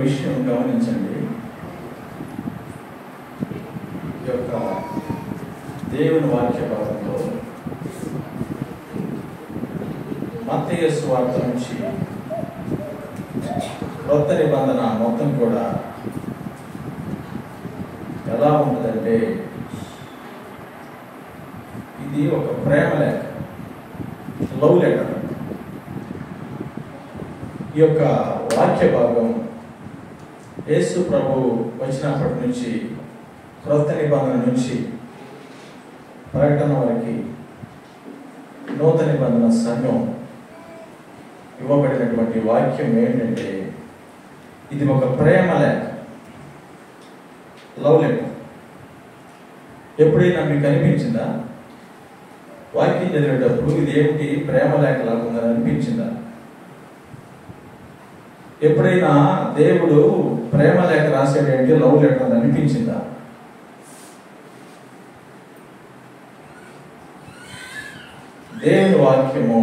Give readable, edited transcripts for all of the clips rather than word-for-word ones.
విషయం గమనించండి. ఈ యొక్క దేవుని వాక్య భాగంలో మత్తయి సువార్త నుంచి క్రొత్త నిబంధన మొత్తం కూడా ఎలా ఉంటుందంటే, ఇది ఒక ప్రేమ లేఖ, లవ్ లెటర్. ఈ యొక్క వాక్య భాగం యేసు ప్రభు వచ్చినప్పటి నుంచి, క్రొత్త నిబంధన నుంచి ప్రకటన వరకు నూతన నిబంధన సంఘం ఇవ్వబడినటువంటి వాక్యం ఏంటంటే, ఇది ఒక ప్రేమ లేఖ, లవ్ లెటర్. ఎప్పుడైనా మీకు అనిపించిందా వాక్యం చదివేటప్పుడు ఇది ఏమిటి ప్రేమ లేఖ లాగుందని అనిపించిందా? ఎప్పుడైనా దేవుడు ప్రేమ లేఖ రాసేటంటే లవ్ లెటర్ అని అనిపించిందా? దేవుని వాక్యము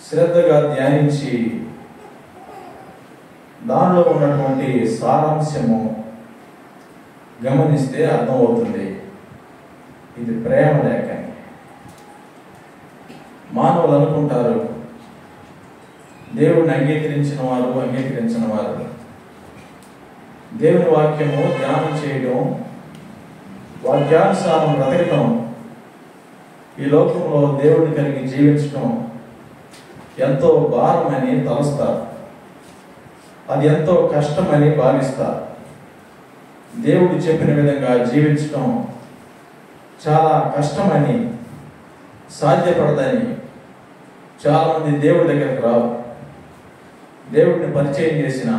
శ్రద్ధగా ధ్యానించి దానిలో ఉన్నటువంటి సారాంశము గమనిస్తే అర్థమవుతుంది ఇది ప్రేమ లేఖ. మానవులు అనుకుంటారు దేవుడిని అంగీకరించిన వారు, అంగీకరించిన వారు దేవుని వాక్యము ధ్యానం చేయడం, వాక్యానుసారం బ్రతకడం, ఈ లోకంలో దేవుడిని కలిగి జీవించడం ఎంతో భారమని తలస్తారు, అది ఎంతో కష్టమని భావిస్తారు. దేవుడు చెప్పిన విధంగా జీవించడం చాలా కష్టమని, సాధ్యపడదని చాలామంది దేవుడి దగ్గరకు రావు. దేవుడిని పరిచయం చేసిన,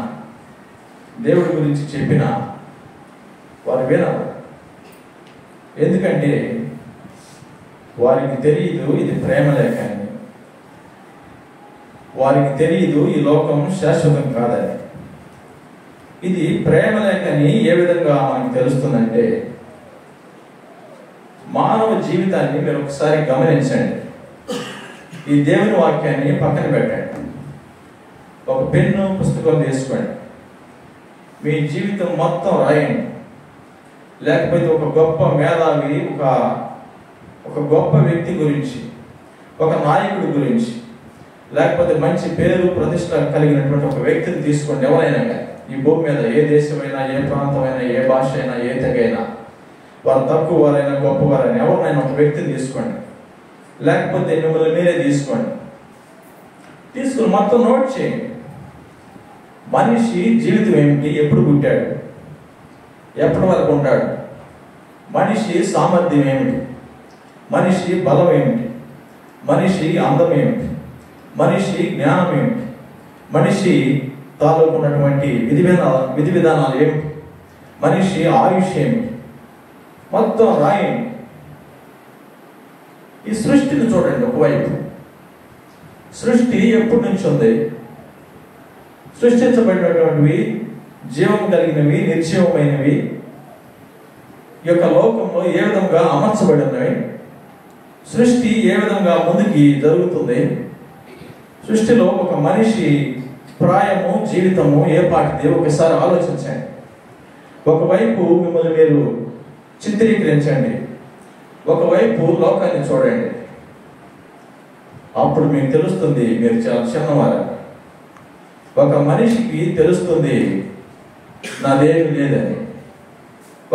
దేవుడి గురించి చెప్పిన వారు వినరు. ఎందుకంటే వారికి తెలియదు ఇది ప్రేమ లేఖ అని, వారికి తెలియదు ఈ లోకం శాశ్వతం కాదని. ఇది ప్రేమ లేఖ అని ఏ విధంగా మనకు తెలుస్తుందంటే, మానవ జీవితాన్ని మీరు ఒకసారి గమనించండి. ఈ దేవుని వాక్యాన్ని పక్కన పెట్టండి, ఒక పెన్ను పుస్తకం తీసుకోండి, మీ జీవితం మొత్తం రాయండి. లేకపోతే ఒక గొప్ప మేధావి, ఒక గొప్ప వ్యక్తి గురించి, ఒక నాయకుడి గురించి, లేకపోతే మంచి పేరు ప్రతిష్ట కలిగినటువంటి ఒక వ్యక్తిని తీసుకోండి. ఎవరైనా కానీ ఈ భూమి మీద ఏ దేశమైనా, ఏ ప్రాంతమైనా, ఏ భాష అయినా, ఏ తెగైనా, వారు తక్కువ వారైనా గొప్పవారైనా ఎవరినైనా ఒక వ్యక్తిని తీసుకోండి. లేకపోతే మిమ్మల్ని మీరే తీసుకోండి. తీసుకుని మొత్తం నోట్ చేయండి. మనిషి జీవితం ఏమిటి, ఎప్పుడు పుట్టాడు, ఎప్పటి వరకు ఉంటాడు, మనిషి సామర్థ్యం ఏమిటి, మనిషి బలం ఏమిటి, మనిషి అందం ఏమిటి, మనిషి జ్ఞానం ఏమిటి, మనిషి తాలూకు ఉన్నటువంటి విధి విధానాలు ఏమిటి, మనిషి ఆయుష్ ఏమిటి, మొత్తం రాయండి. ఈ సృష్టిని చూడండి. ఒకవైపు సృష్టి ఎప్పటి నుంచి ఉంది, సృష్టించబడినటువంటివి జీవం కలిగినవి, నిర్జీవమైనవి ఈ యొక్క లోకంలో ఏ విధంగా అమర్చబడి ఉన్నవి, సృష్టి ఏ విధంగా ముందుకి జరుగుతుంది, సృష్టిలో ఒక మనిషి ప్రాయము, జీవితము ఏ పాటిది ఒకసారి ఆలోచించండి. ఒకవైపు మిమ్మల్ని మీరు చిత్రీకరించండి, ఒకవైపు లోకాన్ని చూడండి. అప్పుడు మీకు తెలుస్తుంది మీరు చాలా చిన్నవారు. ఒక మనిషికి తెలుస్తుంది నాదేమి లేదని.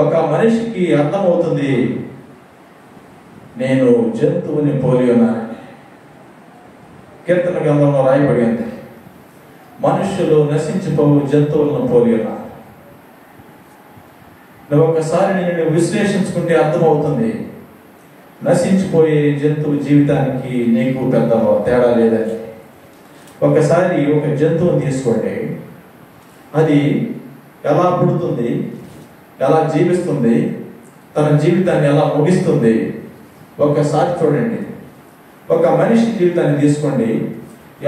ఒక మనిషికి అర్థమవుతుంది నేను జంతువుని పోలి ఉన్నానని. కీర్తన గ్రంథంలో రాయబడి ఉంది, మనుష్యులు నశించిపోవు జంతువులను పోలి ఉన్నారు. నువ్వు ఒకసారి నేను విశ్లేషించుకుంటే అర్థమవుతుంది నశించిపోయే జంతువు జీవితానికి నీకు పెద్ద తేడా లేదని. ఒకసారి ఒక జంతువుని తీసుకోండి, అది ఎలా పుడుతుంది, ఎలా జీవిస్తుంది, తన జీవితాన్ని ఎలా ముగిస్తుంది ఒక్కసారి చూడండి. ఒక మనిషి జీవితాన్ని తీసుకోండి,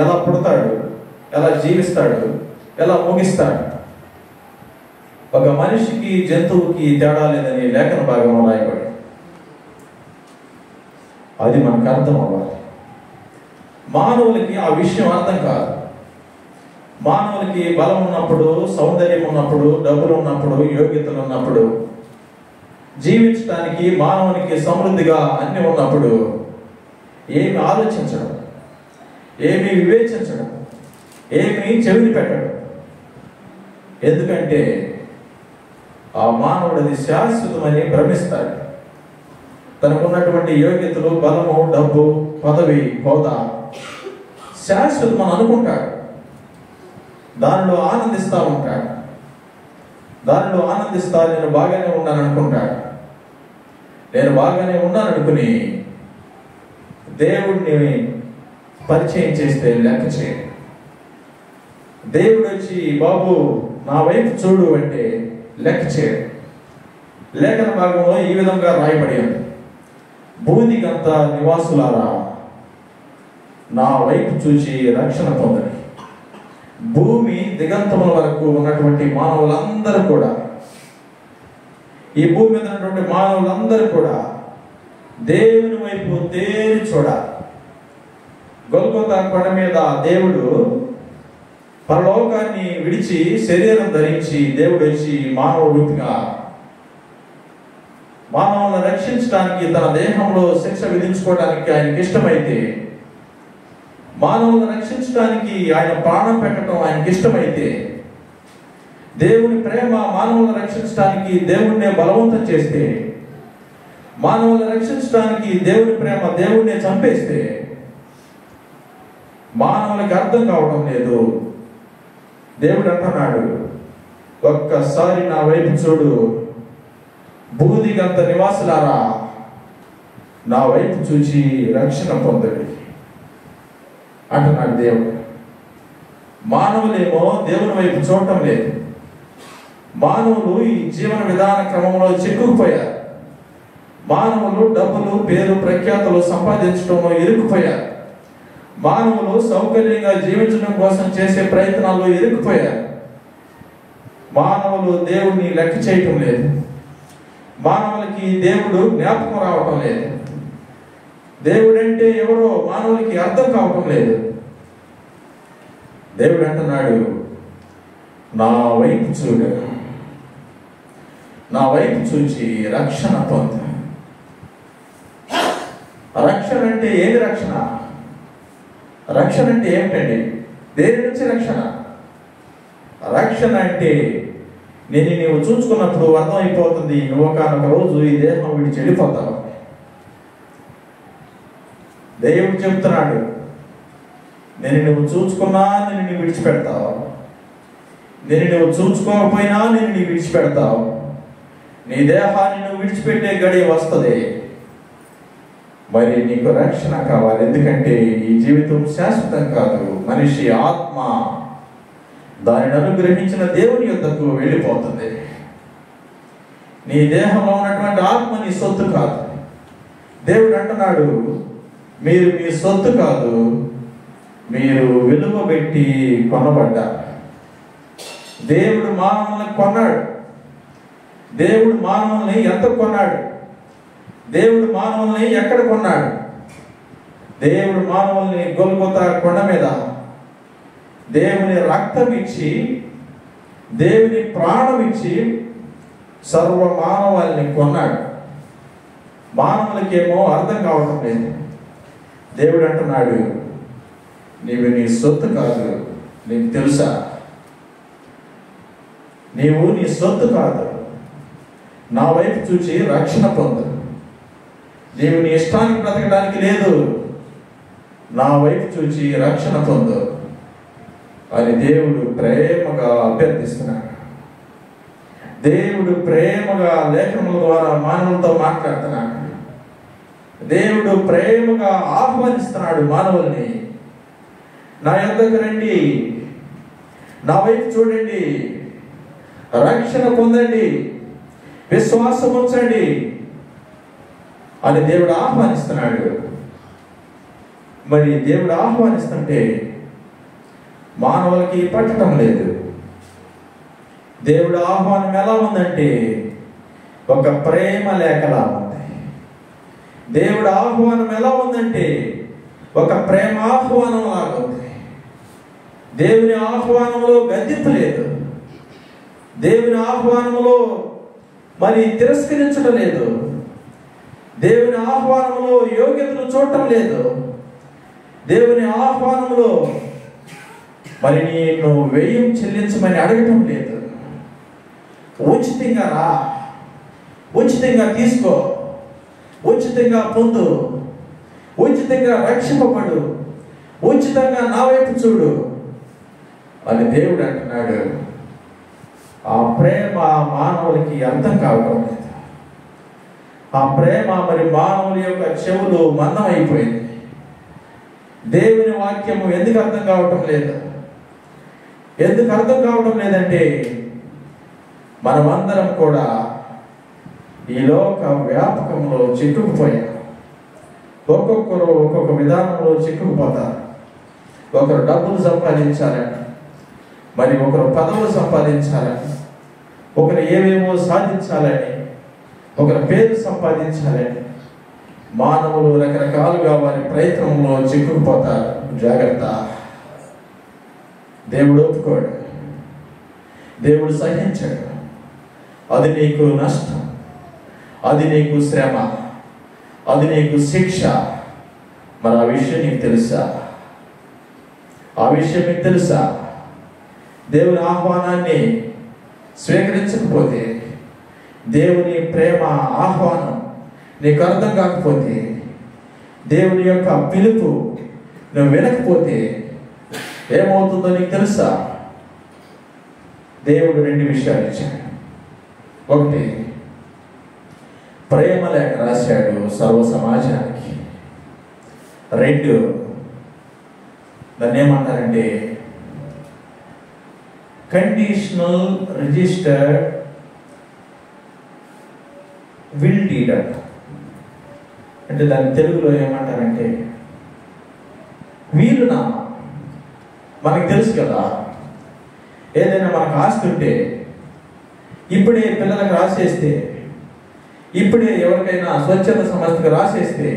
ఎలా పుడతాడు, ఎలా జీవిస్తాడు, ఎలా ముగిస్తాడు. ఒక మనిషికి జంతువుకి తేడా లేదని లేఖన భాగంలో రాయబడి, అది మనకు అర్థం అవ్వాలి. మానవులకి ఆ విషయం అర్థం కాదు. మానవులకి బలం ఉన్నప్పుడు, సౌందర్యం ఉన్నప్పుడు, డబ్బులు ఉన్నప్పుడు, యోగ్యతలు ఉన్నప్పుడు, జీవించడానికి మానవునికి సమృద్ధిగా అన్ని ఉన్నప్పుడు ఏమి ఆలోచించడం, ఏమి వివేచించడం, ఏమి చెవిని పెట్టడం. ఎందుకంటే ఆ మానవుడు అది శాశ్వతమని భ్రమిస్తాడు. తనకున్నటువంటి యోగ్యతలు, బలము, డబ్బు, పదవి, హోదా శాశ్వతం అని అనుకుంటాడు. దానిలో ఆనందిస్తూ ఉంటాడు. దానిలో ఆనందిస్తా నేను బాగానే ఉన్నాను అనుకుంటాడు. నేను బాగానే ఉన్నాను అనుకుని దేవుడిని పరిచయం చేస్తే లెక్క చేయడు. దేవుడు వచ్చి బాబు నా వైపు చూడు అంటే లెక్క చేయడు. లేఖన భాగంలో ఈ విధంగా రాయబడి ఉంది, భూమికంతా నివాసులారా నా వైపు చూసి రక్షణ పొందండి. భూమి దిగంతముల వరకు ఉన్నటువంటి మానవులందరూ కూడా, ఈ భూమి మీద ఉన్నటువంటి మానవులందరూ కూడా దేవుని వైపు తేరి చూడాలి. గొల్గొతా కొండ మీద దేవుడు పరలోకాన్ని విడిచి శరీరం ధరించి దేవుడు వచ్చి మానవ రూపిగా మానవులను రక్షించడానికి, తన దేహంలో శిక్ష విధించుకోవడానికి ఆయనకి ఇష్టమైతే, మానవులను రక్షించడానికి ఆయన ప్రాణం పెట్టడం ఆయనకి ఇష్టమైతే, దేవుని ప్రేమ మానవులను రక్షించడానికి దేవుణ్ణే బలవంతం చేస్తే, మానవులను రక్షించడానికి దేవుని ప్రేమ దేవుణ్ణే చంపేస్తే మానవులకి అర్థం కావడం లేదు. దేవుడు అంటున్నాడు, ఒక్కసారి నా వైపు చూడు, భూదిగంత నివాసులారా నా వైపు చూచి రక్షణ పొందండి అంటున్నాడు దేవుడు. మానవులేమో దేవుని వైపు చూడటం లేదు. మానవులు ఈ జీవన విధాన క్రమంలో చిక్కుకుపోయారు. మానవులు డబ్బులు, పేరు, ప్రఖ్యాతులు సంపాదించడంలో ఇరుక్కుపోయారు. మానవులు సౌకర్యంగా జీవించడం కోసం చేసే ప్రయత్నాల్లో ఇరుక్కుపోయారు. మానవులు దేవుణ్ణి లెక్క చేయటం లేదు. మానవులకి దేవుడు జ్ఞాపకం రావటం లేదు. దేవుడంటే ఎవరో మానవులకి అర్థం కావటం లేదు. దేవుడు అంటున్నాడు, నా వైపు చూడు, నా వైపు చూచి రక్షణ పొందు. రక్షణ అంటే ఏది? రక్షణ రక్షణ అంటే ఏమిటండి? దేని నుంచి రక్షణ? రక్షణ అంటే నేను నీవు చూసుకున్నప్పుడు అర్థమైపోతుంది, నువ్వు ఒకనొక రోజు ఈ దేహం విడిచి వెళ్ళిపోతావు. దేవుడు చెప్తున్నాడు, నేను నువ్వు చూసుకున్నా నేను నీ విడిచిపెడతావు, నేను నువ్వు చూసుకోకపోయినా నేను నీ విడిచిపెడతావు. నీ దేహాన్ని నువ్వు విడిచిపెట్టే గడియ వస్తుంది. మరి నీకు రక్షణ కావాలి. ఎందుకంటే ఈ జీవితం శాశ్వతం కాదు. మనిషి ఆత్మ దానిని అనుగ్రహించిన దేవుని యొద్దకు వెళ్ళిపోతుంది. నీ దేహంలో ఉన్నటువంటి ఆత్మ నీ సొత్తు కాదు. దేవుడు అంటున్నాడు, మీరు మీ సొత్తు కాదు, మీరు విలువ పెట్టి కొనబడ్డారు. దేవుడు మానవుల్ని కొన్నాడు. దేవుడు మానవుల్ని ఎంత కొన్నాడు? దేవుడు మానవుల్ని ఎక్కడ కొన్నాడు? దేవుడు మానవుల్ని గొల్గొతా కొండ మీద దేవుని రక్తం ఇచ్చి, దేవుని ప్రాణం ఇచ్చి సర్వ మానవాల్ని కొన్నాడు. మానవులకేమో అర్థం కావటం లేదు. దేవుడు అంటున్నాడు, నీవు నీ సొత్తు కాదు. నీకు తెలుసా? నీవు నీ సొత్తు కాదు. నా వైపు చూచి రక్షణ పొందు. నీవు నీ ఇష్టానికి బ్రతకడానికి లేదు. నా వైపు చూచి రక్షణ పొందు అని దేవుడు ప్రేమగా అభ్యర్థిస్తున్నాడు. దేవుడు ప్రేమగా లేఖనముల ద్వారా మానవులతో మాట్లాడుతున్నాడు. దేవుడు ప్రేమగా ఆహ్వానిస్తున్నాడు మానవుల్ని. నా యొద్దకు రండి, నా వైపు చూడండి, రక్షణ పొందండి, విశ్వాసం ఉంచండి అని దేవుడు ఆహ్వానిస్తున్నాడు. మరి దేవుడు ఆహ్వానిస్తుంటే మానవులకి పట్టడం లేదు. దేవుడు ఆహ్వానం ఎలా ఉందంటే ఒక ప్రేమ లేఖలా ఉంది. దేవుడు ఆహ్వానం ఎలా ఉందంటే ఒక ప్రేమ ఆహ్వానం లాగా ఉంది. దేవుని ఆహ్వానంలో గద్దింపు లేదు. దేవుని ఆహ్వానంలో మరి తిరస్కరించడం లేదు. దేవుని ఆహ్వానంలో యోగ్యతను చూడటం లేదు. దేవుని ఆహ్వానంలో మరి నేను వ్యయం చెల్లించమని అడగటం లేదు. ఉచితంగా రా, ఉచితంగా తీసుకో, ఉచితంగా పొందు, ఉచితంగా రక్షింపబడు, ఉచితంగా నా వైపు చూడు అని దేవుడు అంటున్నాడు. ఆ ప్రేమ మానవులకి అర్థం కావడం లేదు. ఆ ప్రేమ మరి మానవుల యొక్క చెవులు మందమైపోయింది. దేవుని వాక్యము ఎందుకు అర్థం కావటం లేదు? ఎందుకు అర్థం కావడం లేదంటే మనమందరం కూడా ఈ లోక వ్యాపకంలో చిక్కుకుపోయాం. ఒక్కొక్కరు ఒక్కొక్క విధానంలో చిక్కుకుపోతారు. ఒకరు డబ్బులు సంపాదించాలని, మరి ఒకరు పదవులు సంపాదించాలని, ఒకరు ఏవేమో సాధించాలని, ఒకరు పేరు సంపాదించాలని మానవులు రకరకాలుగా వారి ప్రయత్నంలో చిక్కుకుపోతారు. జాగ్రత్త. దేవుడు ఒప్పుకోడు, దేవుడు సహించడు. అది నీకు నష్టం, అది నీకు శ్రమ, అది నీకు శిక్ష. మరి ఆ విషయం నీకు తెలుసా? ఆ విషయం మీకు తెలుసా? దేవుని ఆహ్వానాన్ని స్వీకరించకపోతే, దేవుని ప్రేమ ఆహ్వానం నీకు అర్థం కాకపోతే, దేవుని యొక్క పిలుపు నువ్వు వినకపోతే ఏమవుతుందో నీకు తెలుసా? దేవుడు 2 విషయాలు ఇచ్చాడు. ఒకటి, ప్రేమ లేఖ రాశాడు సర్వ సమాజానికి. 2, దాన్ని ఏమంటారంటే కండిషనల్ రిజిస్టర్డ్ విల్ డీడ్ అంట. అంటే దాని తెలుగులో ఏమంటారంటే వీలునామా. మనకు తెలుసు కదా, ఏదైనా మనకు ఆస్తి ఉంటే ఇప్పుడే పిల్లలకు రాసేస్తే, ఇప్పుడే ఎవరికైనా స్వచ్ఛంద సంస్థకు రాసేస్తే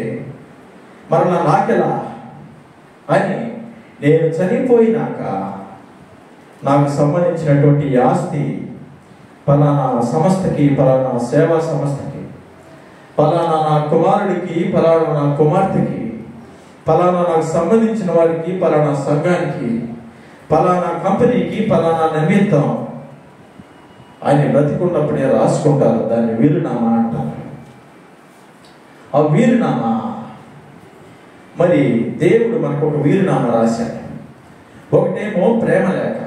మరలా నాకెలా అని, నేను చనిపోయినాక నాకు సంబంధించినటువంటి ఆస్తి ఫలానా సంస్థకి, ఫలానా సేవా సంస్థకి, ఫలానా నా కుమారుడికి, ఫలానా నా కుమార్తెకి, ఫలానా నాకు సంబంధించిన వారికి, ఫలానా సంఘానికి, ఫలానా కంపెనీకి, ఫలానా నిమిత్తం ఆయన బ్రతికున్నప్పుడే రాసుకుంటారు. దాన్ని వీలునామా అంటారు. ఆ వీలునామా మరి దేవుడు మనకు ఒక వీలునామా రాశాడు. ఒకటేమో ప్రేమ లేఖ,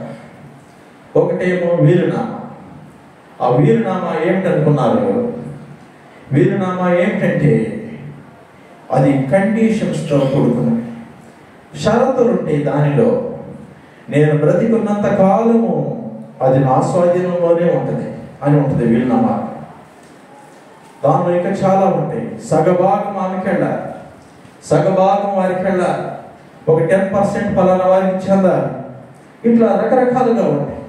ఒకటేమో వీలునామా. ఆ వీలునామా ఏమిటనుకున్నారు? వీలునామా ఏమిటంటే అది కండిషన్స్తో కూడుకున్నది, షరతులుంటాయి దానిలో. నేను బ్రతికున్నంత కాలము అది నా స్వాధీనంలోనే ఉంటుంది అని ఉంటుంది వీలునామా. దానిలో ఇంకా చాలా ఉంటాయి. సగభాగం ఆమెకి వెళ్ళాలి, సగభాగం వారికి వెళ్ళాలి, ఒక 10% ఫలానా వారికి చెందాలి. ఇట్లా రకరకాలుగా ఉంటాయి.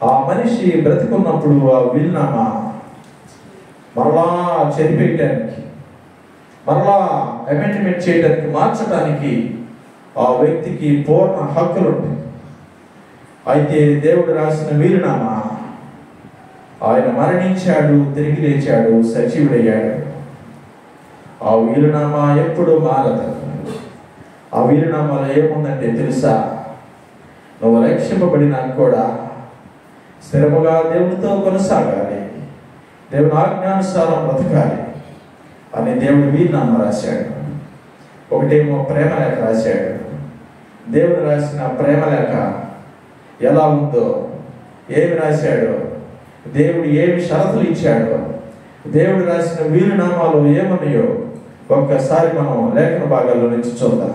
ఆ మనిషి బ్రతికున్నప్పుడు ఆ వీలునామా మరలా చెరిపెట్టడానికి, మరలా అమెండ్మెంట్ చేయడానికి, మార్చడానికి ఆ వ్యక్తికి పూర్ణ హక్కులు ఉంటాయి. అయితే దేవుడు రాసిన వీలునామా, ఆయన మరణించాడు, తిరిగి లేచాడు, సజీవుడయ్యాడు. ఆ వీలునామా ఎప్పుడూ మారదు. ఆ వీలునామాలో ఏముందంటే తెలుసా? నువ్వు రక్షింపబడినాక కూడా స్థిరముగా దేవుడితో కొనసాగాలి, దేవుని ఆజ్ఞానుసారం బ్రతకాలి అని దేవుడు వీలునామా రాశాడు. ఒకటేమో ప్రేమ లేఖ రాశాడు. దేవుడు రాసిన ప్రేమ లేఖ ఎలా ఉందో, ఏమి రాశాడో, దేవుడు ఏమి షరతులు ఇచ్చాడో, దేవుడు రాసిన వీలునామాలు ఏమన్నాయో ఒక్కసారి మనం లేఖన భాగాల్లో నుంచి చూద్దాం.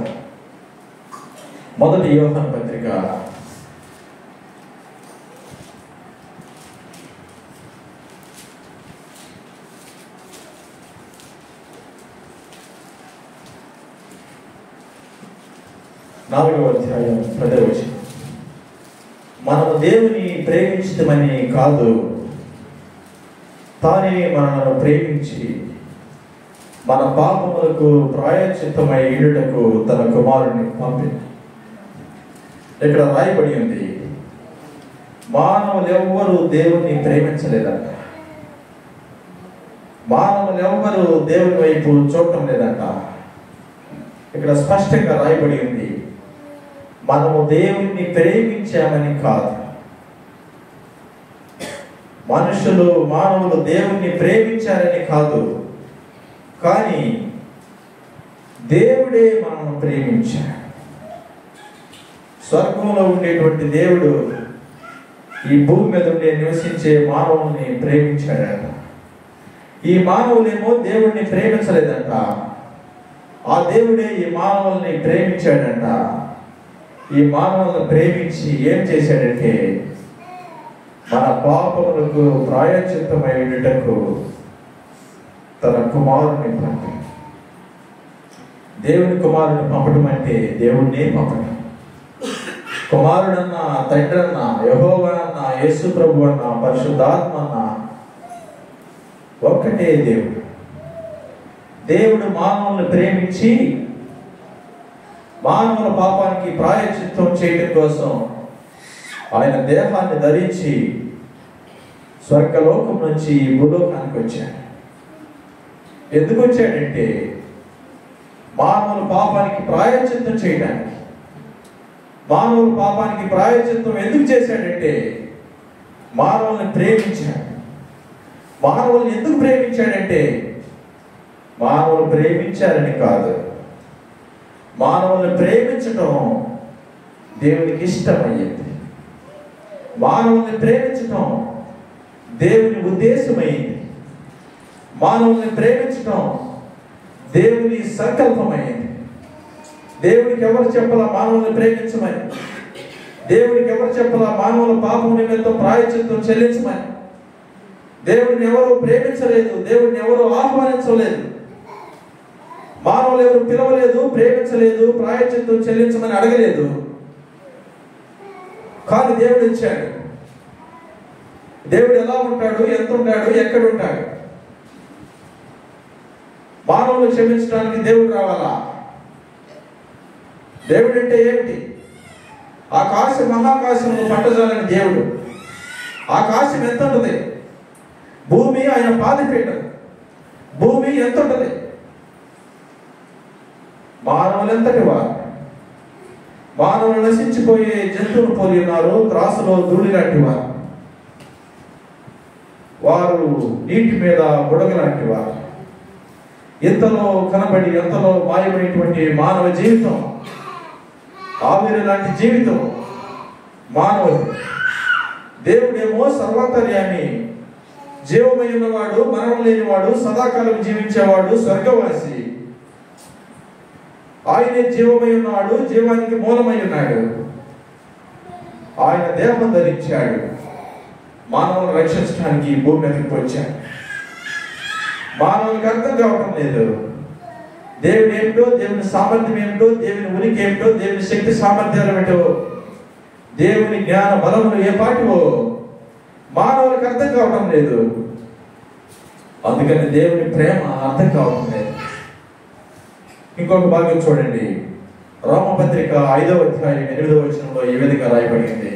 మొదటి యోహాను పత్రిక 4వ అధ్యాయం 10వ వచనం. మనము దేవుని ప్రేమించమని కాదు, తానే మనలను ప్రేమించి మన పాపములకు ప్రాయశ్చిత్తమై ఇడుటకు తన కుమారుని పంపింది. ఇక్కడ రాయబడి ఉంది, మానవులు ఎవ్వరూ దేవుణ్ణి ప్రేమించలేదంట. మానవులు ఎవ్వరూ దేవుని వైపు చూడటం లేదంట. ఇక్కడ స్పష్టంగా రాయబడి ఉంది, మనము దేవుణ్ణి ప్రేమించామని కాదు. మానవులు దేవుణ్ణి ప్రేమించారని కాదు, కానీ దేవుడే మనల్ని ప్రేమించాడు. స్వర్గంలో ఉండేటువంటి దేవుడు ఈ భూమి మీద ఉండే నివసించే మానవుల్ని ప్రేమించాడట. ఈ మానవులేమో దేవుణ్ణి ప్రేమించలేదంట. ఆ దేవుడే ఈ మానవుల్ని ప్రేమించాడంట. ఈ మానవులను ప్రేమించి ఏం చేశాడంటే, మన పాపములకు ప్రాయశ్చిత్తమైనటకు తన కుమారుని పంపాడు. దేవుని కుమారుని పంపడం అంటే దేవుణ్ణే పంపడం. కుమారుడన్నా, తండ్రి అన్నా, యెహోవా అన్నా, యేసు ప్రభు అన్నా, పరిశుద్ధాత్మ అన్నా ఒక్కటే దేవుడు. దేవుడు మానవులను ప్రేమించి మానవుల పాపానికి ప్రాయశ్చిత్తం చేయడం కోసం ఆయన దేహాన్ని ధరించి స్వర్గలోకం నుంచి భూలోకానికి వచ్చాడు. ఎందుకు వచ్చాడంటే మానవుల పాపానికి ప్రాయశ్చిత్తం చేయడానికి. మానవుల పాపానికి ప్రాయశ్చిత్తం ఎందుకు చేశాడంటే మానవుల్ని ప్రేమించాడు. మానవుల్ని ఎందుకు ప్రేమించాడంటే మానవులు ప్రేమించారని కాదు, మానవుల్ని ప్రేమించడం దేవునికి ఇష్టమయ్యింది. మానవుల్ని ప్రేమించడం దేవుని ఉద్దేశమైంది. మానవుల్ని ప్రేమించడం దేవుని సంకల్పమైంది. దేవుడికి ఎవరు చెప్పాలా మానవుల్ని ప్రేమించమని? దేవుడికి ఎవరు చెప్పాలా మానవుల పాపం నిమిత్తం ప్రాయశ్చిత్తం చెల్లించమని? దేవుడిని ఎవరు ప్రేమించలేదు, దేవుడిని ఎవరు ఆహ్వానించలేదు, మానవులు ఎవరు పిలవలేదు, ప్రేమించలేదు, ప్రాయశ్చిత్తం చెల్లించమని అడగలేదు. కానీ దేవుడు ఇచ్చాడు. దేవుడు ఎలా ఉంటాడు, ఎంత ఉంటాడు, ఎక్కడ ఉంటాడు? మానవులు క్షమించడానికి దేవుడు రావాలా? దేవుడు అంటే ఏమిటి? ఆకాశం మహాకాశంలో పట్టజాలని దేవుడు. ఆకాశం ఎంత ఉంటుంది? భూమి ఆయన పాదపీఠం. భూమి ఎంత ఉంటుంది? మానవులు ఎంతటి వారు? మానవులు నశించిపోయే జంతువులు పోలి ఉన్నారు, త్రాసులో ధూళి లాంటి వారు. వారు నీటి మీద బుడగ లాంటి వారు. ఎంతలో కనబడి ఎంతలో మాయమైనటువంటి మానవ జీవితం, ఆవిరి లాంటి జీవితం మానవుడు. దేవుడేమో సర్వాంతర్యామి, జీవమై ఉన్నవాడు, మరణం లేనివాడు, సదాకాలం జీవించేవాడు, స్వర్గవాసి. ఆయనే జీవమై ఉన్నాడు, జీవానికి మూలమై ఉన్నాడు. ఆయన దేహం ధరించాడు, మానవులను రక్షించడానికి భూమి మీదకి వచ్చాడు. మానవునికి అర్థం కావటం లేదు దేవుడు ఏమిటో, దేవుని సామర్థ్యం ఏమిటో, దేవుని ఉనికి ఏమిటో, దేవుని శక్తి సామర్థ్యాలు ఏమిటో, దేవుని జ్ఞాన బలములు ఏ పాటివో మానవులకు అర్థం కావటం లేదు. అందుకని దేవుని ప్రేమ అర్థం కావటం లేదు. ఇంకొక భాగం చూడండి, రోమపత్రిక 5వ అధ్యాయం 8వ వచనంలో ఈ విధంగా రాయబడింది,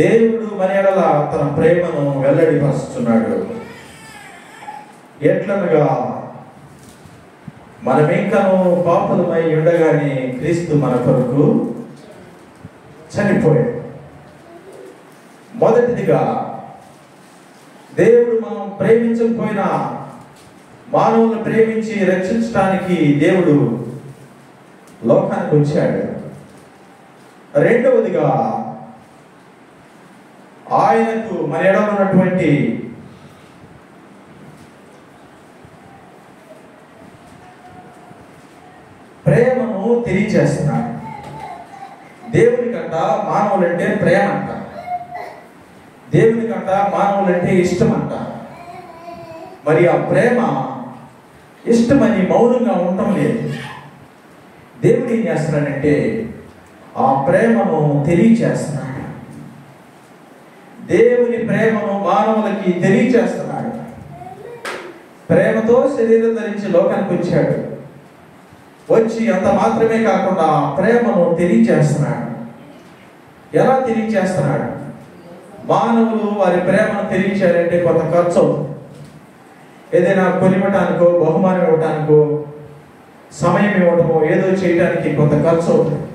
దేవుడు మన ఎడల తన ప్రేమను వెల్లడిపరుస్తున్నాడు. ఎట్లనగా మనమింకను పాపులమై ఉండగానే క్రీస్తు మన కొరకు చనిపోయాడు. మొదటిదిగా దేవుడు మనం ప్రేమించకపోయినా మానవులను ప్రేమించి రక్షించడానికి దేవుడు లోకానికి వచ్చాడు. రెండవదిగా ఆయనకు మన ఎడల ఉన్నటువంటి ప్రేమను తెలియజేస్తున్నాడు. దేవునికంట మానవులంటే ప్రేమ అంట, దేవునికంట మానవులంటే ఇష్టం అంట. మరి ఆ ప్రేమ ఇష్టమని మౌనంగా ఉండటం లేదు. దేవుడు ఏం చేస్తున్నాడంటే ఆ ప్రేమను తెలియజేస్తున్నాడు. దేవుని ప్రేమను మానవులకి తెలియచేస్తున్నాడు. ప్రేమతో శరీరం ధరించి లోకానికి వచ్చాడు. వచ్చి అంత మాత్రమే కాకుండా ప్రేమను తెలియచేస్తున్నాడు. ఎలా తెలియచేస్తున్నాడు? మానవులు వారి ప్రేమను తెలియచేయాలంటే కొంత ఖర్చు అవుతుంది. ఏదైనా కొనివ్వటానికో, బహుమానం ఇవ్వటానికో, సమయం ఇవ్వటమో, ఏదో చేయడానికి కొంత ఖర్చు అవుతుంది.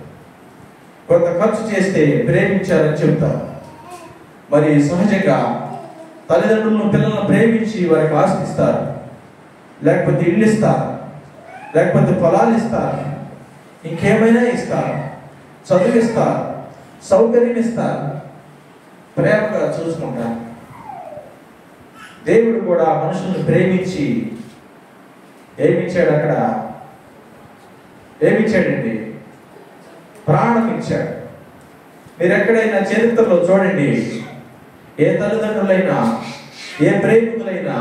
కొంత ఖర్చు చేస్తే ప్రేమించాలని చెప్తారు. మరి సహజంగా తల్లిదండ్రులను, పిల్లలను ప్రేమించి వారికి ఆస్తి ఇస్తారు, లేకపోతే ఇల్లు ఇస్తారు, లేకపోతే పొలాలు ఇస్తారు, ఇంకేమైనా ఇస్తారు, చదువు ఇస్తారు, సౌకర్యం ఇస్తారు, ప్రేమగా చూసుకుంటారు. దేవుడు కూడా మనుషులను ప్రేమించి ఏమిచ్చాడు? అక్కడ ఏమిచ్చాడండి? ప్రాణం ఇచ్చాడు. మీరు ఎక్కడైనా చరిత్రలో చూడండి, ఏ తల్లిదండ్రులైనా, ఏ ప్రేమికులైనా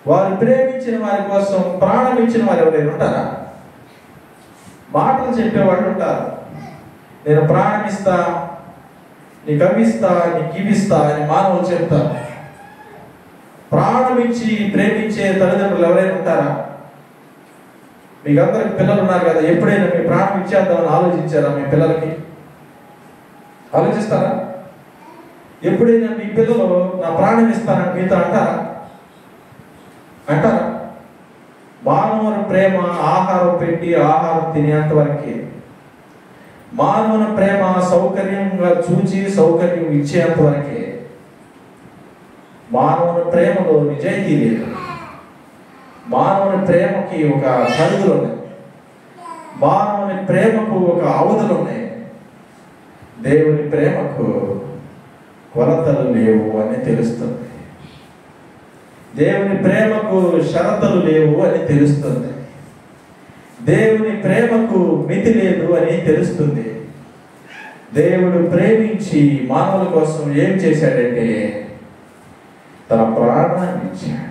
వారు ప్రేమించిన వారి కోసం ప్రాణం ఇచ్చిన వారు ఎవరైనా ఉంటారా? మాటలు చెప్పేవాళ్ళు ఉంటారు. నేను ప్రాణం ఇస్తా, నీకు అవిస్తా, నీకు ఇవిస్తా అని మానవులు చెప్తారు. ప్రాణం ఇచ్చి ప్రేమించే తల్లిదండ్రులు ఎవరైనా ఉంటారా? మీకు అందరికి పిల్లలు ఉన్నారు కదా, ఎప్పుడైనా మీ ప్రాణం ఇచ్చేద్దామని ఆలోచించారా? మీ పిల్లలకి ఆలోచిస్తారా? ఎప్పుడైనా మీ పిల్లలు నా ప్రాణం ఇస్తానని మీతో అంటారా? అంటారా? మానవుని ప్రేమ ఆహారం పెట్టి ఆహారం తినేంత వరకే. మానవుని ప్రేమ సౌకర్యంగా చూచి సౌకర్యం ఇచ్చేంత వరకే. మానవుని ప్రేమలో నిజాయితీ లేదు. మానవుని ప్రేమకి ఒక పరిధులు ఉన్నాయి. మానవుని ప్రేమకు ఒక అవధులు ఉన్నాయి. దేవుని ప్రేమకు కొలతలు లేవు అని తెలుస్తుంది. దేవుని ప్రేమకు షరతులు లేవు అని తెలుస్తుంది. దేవుని ప్రేమకు మితి లేదు అని తెలుస్తుంది. దేవుడు ప్రేమించి మానవుల కోసం ఏం చేశాడంటే తన ప్రాణాన్ని ఇచ్చాడు.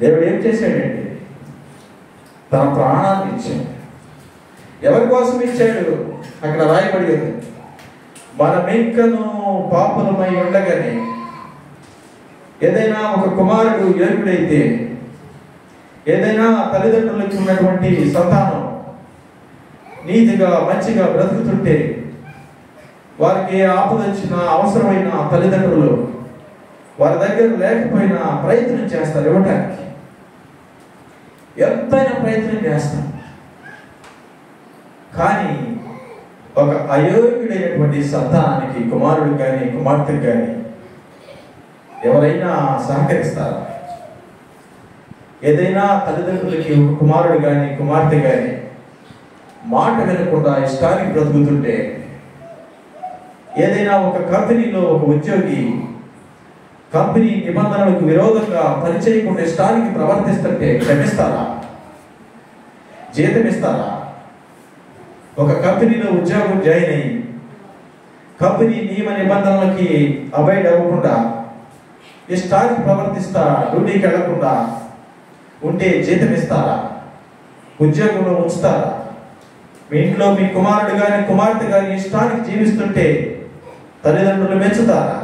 దేవుడు ఏం చేశాడండి? తన ప్రాణాన్ని ఇచ్చాడు. ఎవరి కోసం ఇచ్చాడు? అక్కడ రాయబడి ఉంది, మనమింకను పాపులమై ఉండగానే. ఏదైనా ఒక కుమారుడు యోగ్యుడైతే, ఏదైనా తల్లిదండ్రులకు ఉన్నటువంటి సంతానం నీతిగా మంచిగా బ్రతుకుతుంటే, వారికి ఆపద వచ్చిన అవసరమైన తల్లిదండ్రులు వారి దగ్గర లేకపోయినా ప్రయత్నం చేస్తారు ఇవ్వటానికి. ఎంతైనా ప్రయత్నం చేస్తారు. కానీ ఒక అయోగ్యుడైనటువంటి సంతానానికి, కుమారుడు కానీ కుమార్తె కానీ ఎవరైనా సహకరిస్తారా? ఏదైనా తల్లిదండ్రులకి ఒక కుమారుడు కానీ కుమార్తె కానీ మాట వినకుండా ఇష్టానికి బ్రతుకుతుంటే, ఏదైనా ఒక కంపెనీలో ఒక ఉద్యోగి కంపెనీ నిబంధనలకు విరోధంగా పనిచేయకుండా ఇష్టానికి ప్రవర్తిస్తుంటే క్షమిస్తారా? జీతం ఇస్తారా? ఒక కంపెనీలో ఉద్యోగం జాయిన్ అయ్యి కంపెనీ నియమ నిబంధనలకి అబైడ్ అవ్వకుండా ఇష్టానికి ప్రవర్తిస్తా డ్యూటీకి వెళ్లకుండా ఉంటే జీతం ఇస్తారా? ఉద్యోగంలో ఉంచుతారా? మీ ఇంట్లో మీ కుమారుడు కానీ కుమార్తె కానీ ఇష్టానికి జీవిస్తుంటే తల్లిదండ్రులు మెచ్చుతారా?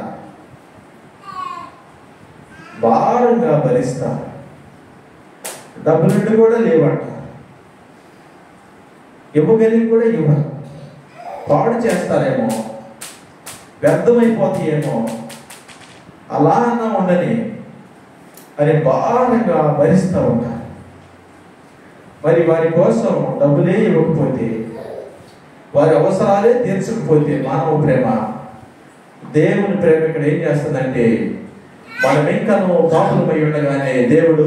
భారంగా భరిస్తారు. డబ్బులు కూడా లేవంట, ఇవ్వగలిగి కూడా ఇవ్వరు. పాడు చేస్తారేమో, వ్యర్థమైపోతాయేమో, అలా అన్నా ఉండని అని భారంగా భరిస్తూ ఉంటారు. మరి వారి కోసం డబ్బులే ఇవ్వకపోతే, వారి అవసరాలే తీర్చకపోతే మానవ ప్రేమ, దేవుని ప్రేమ ఇక్కడ ఏం చేస్తుందంటే, మనం ఇంకను పాపులమై ఉండగానే దేవుడు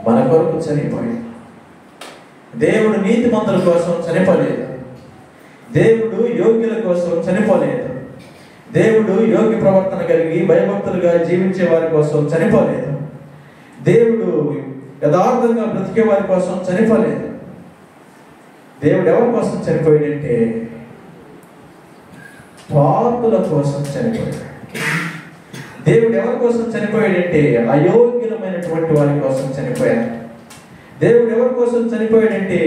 మన కొరకు చనిపోయాడు. దేవుడు నీతిమంతుల కోసం చనిపోలేదు. దేవుడు యోగ్యుల కోసం చనిపోలేదు. దేవుడు యోగ్య ప్రవర్తన కలిగి భయభక్తులుగా జీవించే వారి కోసం చనిపోలేదు. దేవుడు యథార్థంగా బ్రతికే వారి కోసం చనిపోలేదు. దేవుడు ఎవరి కోసం చనిపోయాడంటే పాపుల కోసం చనిపోయాడు. దేవుడు ఎవరి కోసం చనిపోయాడంటే అయోగ్యులమైనటువంటి వారి కోసం చనిపోయాడు. దేవుడు ఎవరి కోసం చనిపోయాడంటే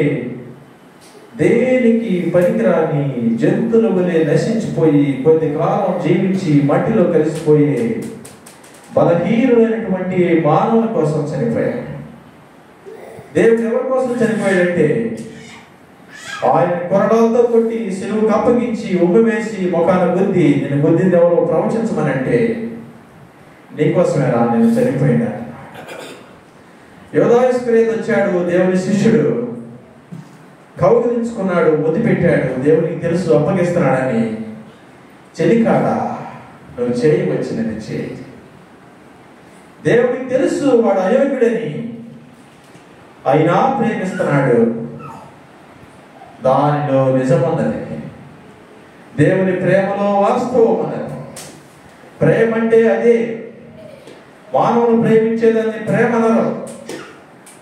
దేనికి పనికిరాని జంతువుల వలె నశించిపోయి కొద్ది కాలం జీవించి మట్టిలో కలిసిపోయే బలహీనులైనటువంటి మానవుల కోసం చనిపోయాడు. దేవుడు ఎవరి కోసం చనిపోయాడంటే ఆయన కొరడాలతో కొట్టి సిలువకు అప్పగించి ఉమ్మవేసి ముఖాన గుద్ది, నేను గుద్దింది ఎవరో ప్రవచించమనంటే నీకోసమేనా నేను చనిపోయినా. యోధా ఇస్కరియోతు వచ్చాడు, దేవుని శిష్యుడు, కౌగిలించుకున్నాడు, ముద్దు పెట్టాడు, దేవునికి తెలుసు అప్పగిస్తున్నాడని. చెలికాడ నువ్వు చేయవచ్చినది చేయి. దేవునికి తెలుసు వాడు అయోగ్యుడని, అయినా ప్రేమిస్తున్నాడు. దానిలో నిజమన్నది, దేవుని ప్రేమలో వాస్తవం అన్నది. ప్రేమ అంటే అదే. మానవులు ప్రేమించేదాన్ని ప్రేమ అనరు.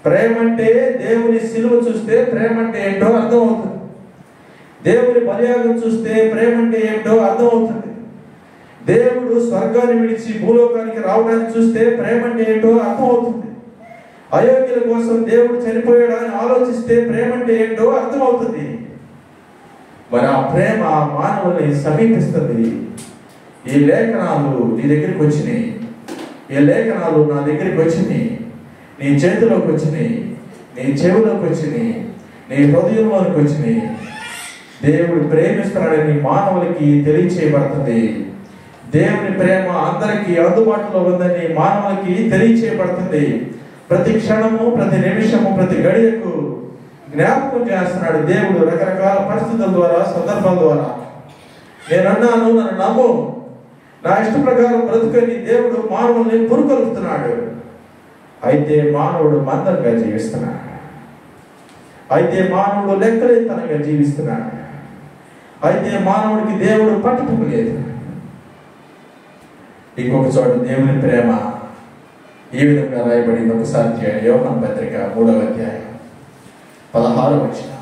ప్రేమ అంటే దేవుని సిలువ చూస్తే ప్రేమ అంటే ఏంటో అర్థం అవుతుంది. దేవుని బలియాగం చూస్తే ప్రేమ అంటే ఏంటో అర్థం అవుతుంది. దేవుడు స్వర్గాన్ని విడిచి భూలోకానికి రావడానికి చూస్తే ప్రేమ అంటే ఏంటో అర్థం అవుతుంది. అయోగ్యుల కోసం దేవుడు చనిపోయాడని ఆలోచిస్తే ప్రేమ అంటే ఏంటో అర్థమవుతుంది. మరి ఆ ప్రేమ మానవుల్ని సమీపిస్తుంది. ఈ లేఖనాలు నీ దగ్గరికి వచ్చినాయి, ఈ లేఖనాలు నా దగ్గరికి వచ్చినాయి, నీ చేతిలోకి వచ్చినాయి, నీ చెవిలోకి వచ్చినాయి, నీ హృదయంలోకి వచ్చినాయి. దేవుడు ప్రేమిస్తున్నాడని మానవులకి తెలియచేయబడుతుంది. దేవుని ప్రేమ అందరికీ అందుబాటులో ఉందని మానవులకి తెలియచేయబడుతుంది. ప్రతి క్షణము, ప్రతి నిమిషము, ప్రతి గడియకు జ్ఞాపకం చేస్తున్నాడు దేవుడు రకరకాల పరిస్థితుల ద్వారా, సందర్భాల ద్వారా. నేనన్నాను, నన్ను నమ్ము, నా ఇష్ట ప్రకారం బ్రతుకని దేవుడు మానవుల్ని పురుకొల్పుతున్నాడు. అయితే మానవుడు మందంగా జీవిస్తున్నాడు. అయితే మానవుడు లెక్కలేతనంగా జీవిస్తున్నాడు. అయితే మానవుడికి దేవుడు పట్టుకు లేదు. ఇంకొక చోట దేవుని ప్రేమ ఈ విధంగా రాయబడింది. ఒకసారి చేయండి. యోహాను పత్రిక 3వ అధ్యాయం 16వ వచనం.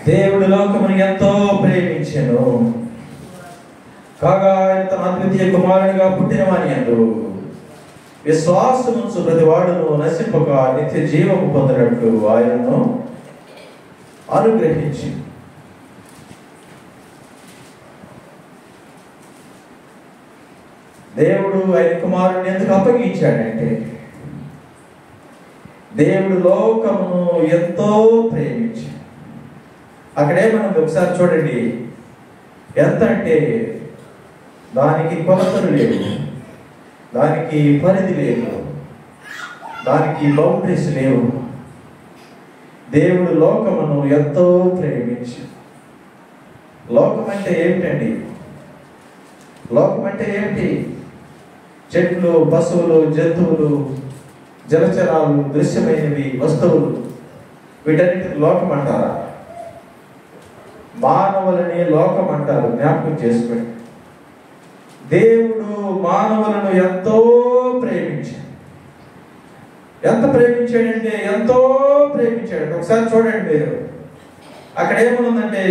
దేవుడు లోకమును ఎంతో ప్రేమించెను, కాగా ఆయన తన అద్వితీయ కుమారునిగా పుట్టిన వాని యందు విశ్వాసముంచు ప్రతి వాడును నశింపక నిత్య జీవము పొందినట్లు ఆయనను అనుగ్రహించి. దేవుడు ఆయన కుమారుని ఎందుకు అప్పగించాడంటే దేవుడు లోకమును ఎంతో ప్రేమించాడు. అక్కడే మనం ఒకసారి చూడండి, ఎంత అంటే దానికి కొలతలు లేవు, దానికి పరిధి లేదు, దానికి బౌండరీస్ లేవు. దేవుడు లోకమును ఎంతో ప్రేమించి. లోకం అంటే ఏమిటండి? లోకం అంటే ఏమిటి? చెట్లు, పశువులు, జంతువులు, జలచరాలు, దృశ్యమైనవి వస్తువులు, వీటన్నిటిని లోకం అంటారా? మానవులని లోకం అంటారు. జ్ఞాపకం చేసుకోండి. దేవుడు మానవులను ఎంతో ప్రేమించాడు. ఎంత ప్రేమించాడంటే ఎంతో ప్రేమించాడు. ఒకసారి చూడండి మీరు, అక్కడ ఏముందంటే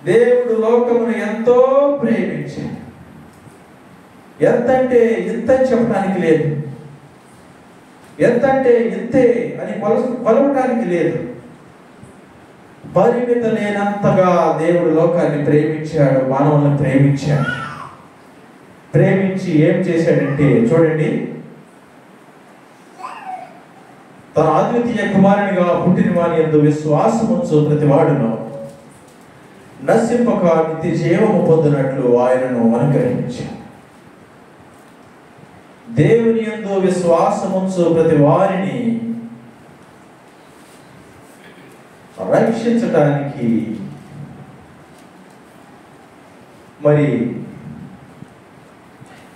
దేవుడు లోకమును ఎంతో ప్రేమించాడు. ఎంత అంటే ఇంత చెప్పడానికి లేదు, ఎంత అంటే ఇంతే అని కొలవటానికి లేదు. పరిమిత లేనంతగా దేవుడు లోకాన్ని ప్రేమించాడు, మానవులను ప్రేమించాడు. ప్రేమించి ఏం చేశాడంటే చూడండి, తన అద్వితీయ కుమారునిగా పుట్టిన వాని యందు విశ్వాసముంచు ప్రతి వాడును నశింపక నిత్య జీవము పొందినట్లు ఆయనను అనుగ్రహించాడు. దేవుని యందు విశ్వాసముంచు ప్రతి వారిని రక్షించడానికి మరి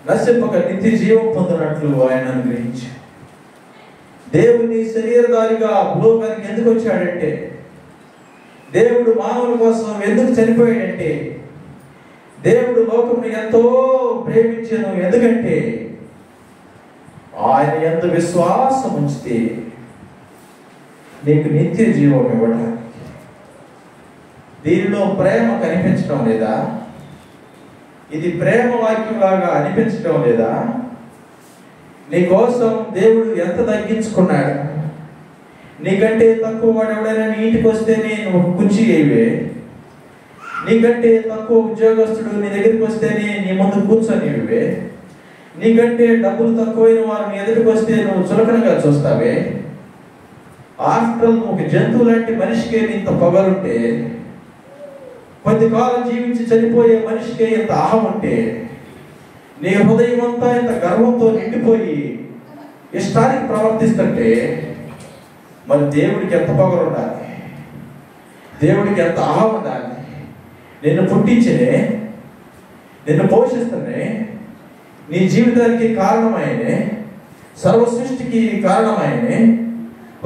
నశింపక నిత్య జీవం పొందినట్లు ఆయన అనుగ్రహించాడు. దేవుని శరీరధారిగా భూలోకానికి ఎందుకు వచ్చాడంటే, దేవుడు మానవుల కోసం ఎందుకు చనిపోయాడంటే, దేవుడు లోకమును ఎంతో ప్రేమించాను ఎందుకంటే ఆయన యందు విశ్వాసం ఉంచితే నీకు నిత్య జీవం ఇవ్వడానికి. దీనిలో ప్రేమ కనిపించడం లేదా? ఇది ప్రేమ వాక్యంలాగా అనిపించడం లేదా? నీ కోసం దేవుడు ఎంత తగ్గించుకున్నాడు. నీకంటే తక్కువ వాడు ఎవడైనా నీ ఇంటికి వస్తే నేను ఒక కుర్చీ వేయవే. నీకంటే తక్కువ ఉద్యోగస్తుడు నీ దగ్గరికి వస్తేనే నీ ముందు కూర్చొనివే. నీకంటే డబ్బులు తక్కువైన వారు నీ ఎదుటికి వస్తే నువ్వు చులకనగా చూస్తావే. ఆఫ్టర్ ఆల్ ఒక జంతువు లాంటి మనిషికే ఇంత పొగరుంటే, కొద్ది కాలం జీవించి చనిపోయే మనిషికే ఇంత అహం ఉంటే, నీ హృదయం అంతా ఇంత గర్వంతో నిండిపోయి ఇష్టానికి ప్రవర్తిస్తుంటే, మరి దేవుడికి ఎంత పొగరు ఉండాలి, దేవుడికి ఎంత అహం ఉండాలి. నిన్ను పుట్టించనే, నిన్ను పోషిస్తనే, నీ జీవితానికి కారణమైనే, సర్వ సృష్టికి కారణమైనే,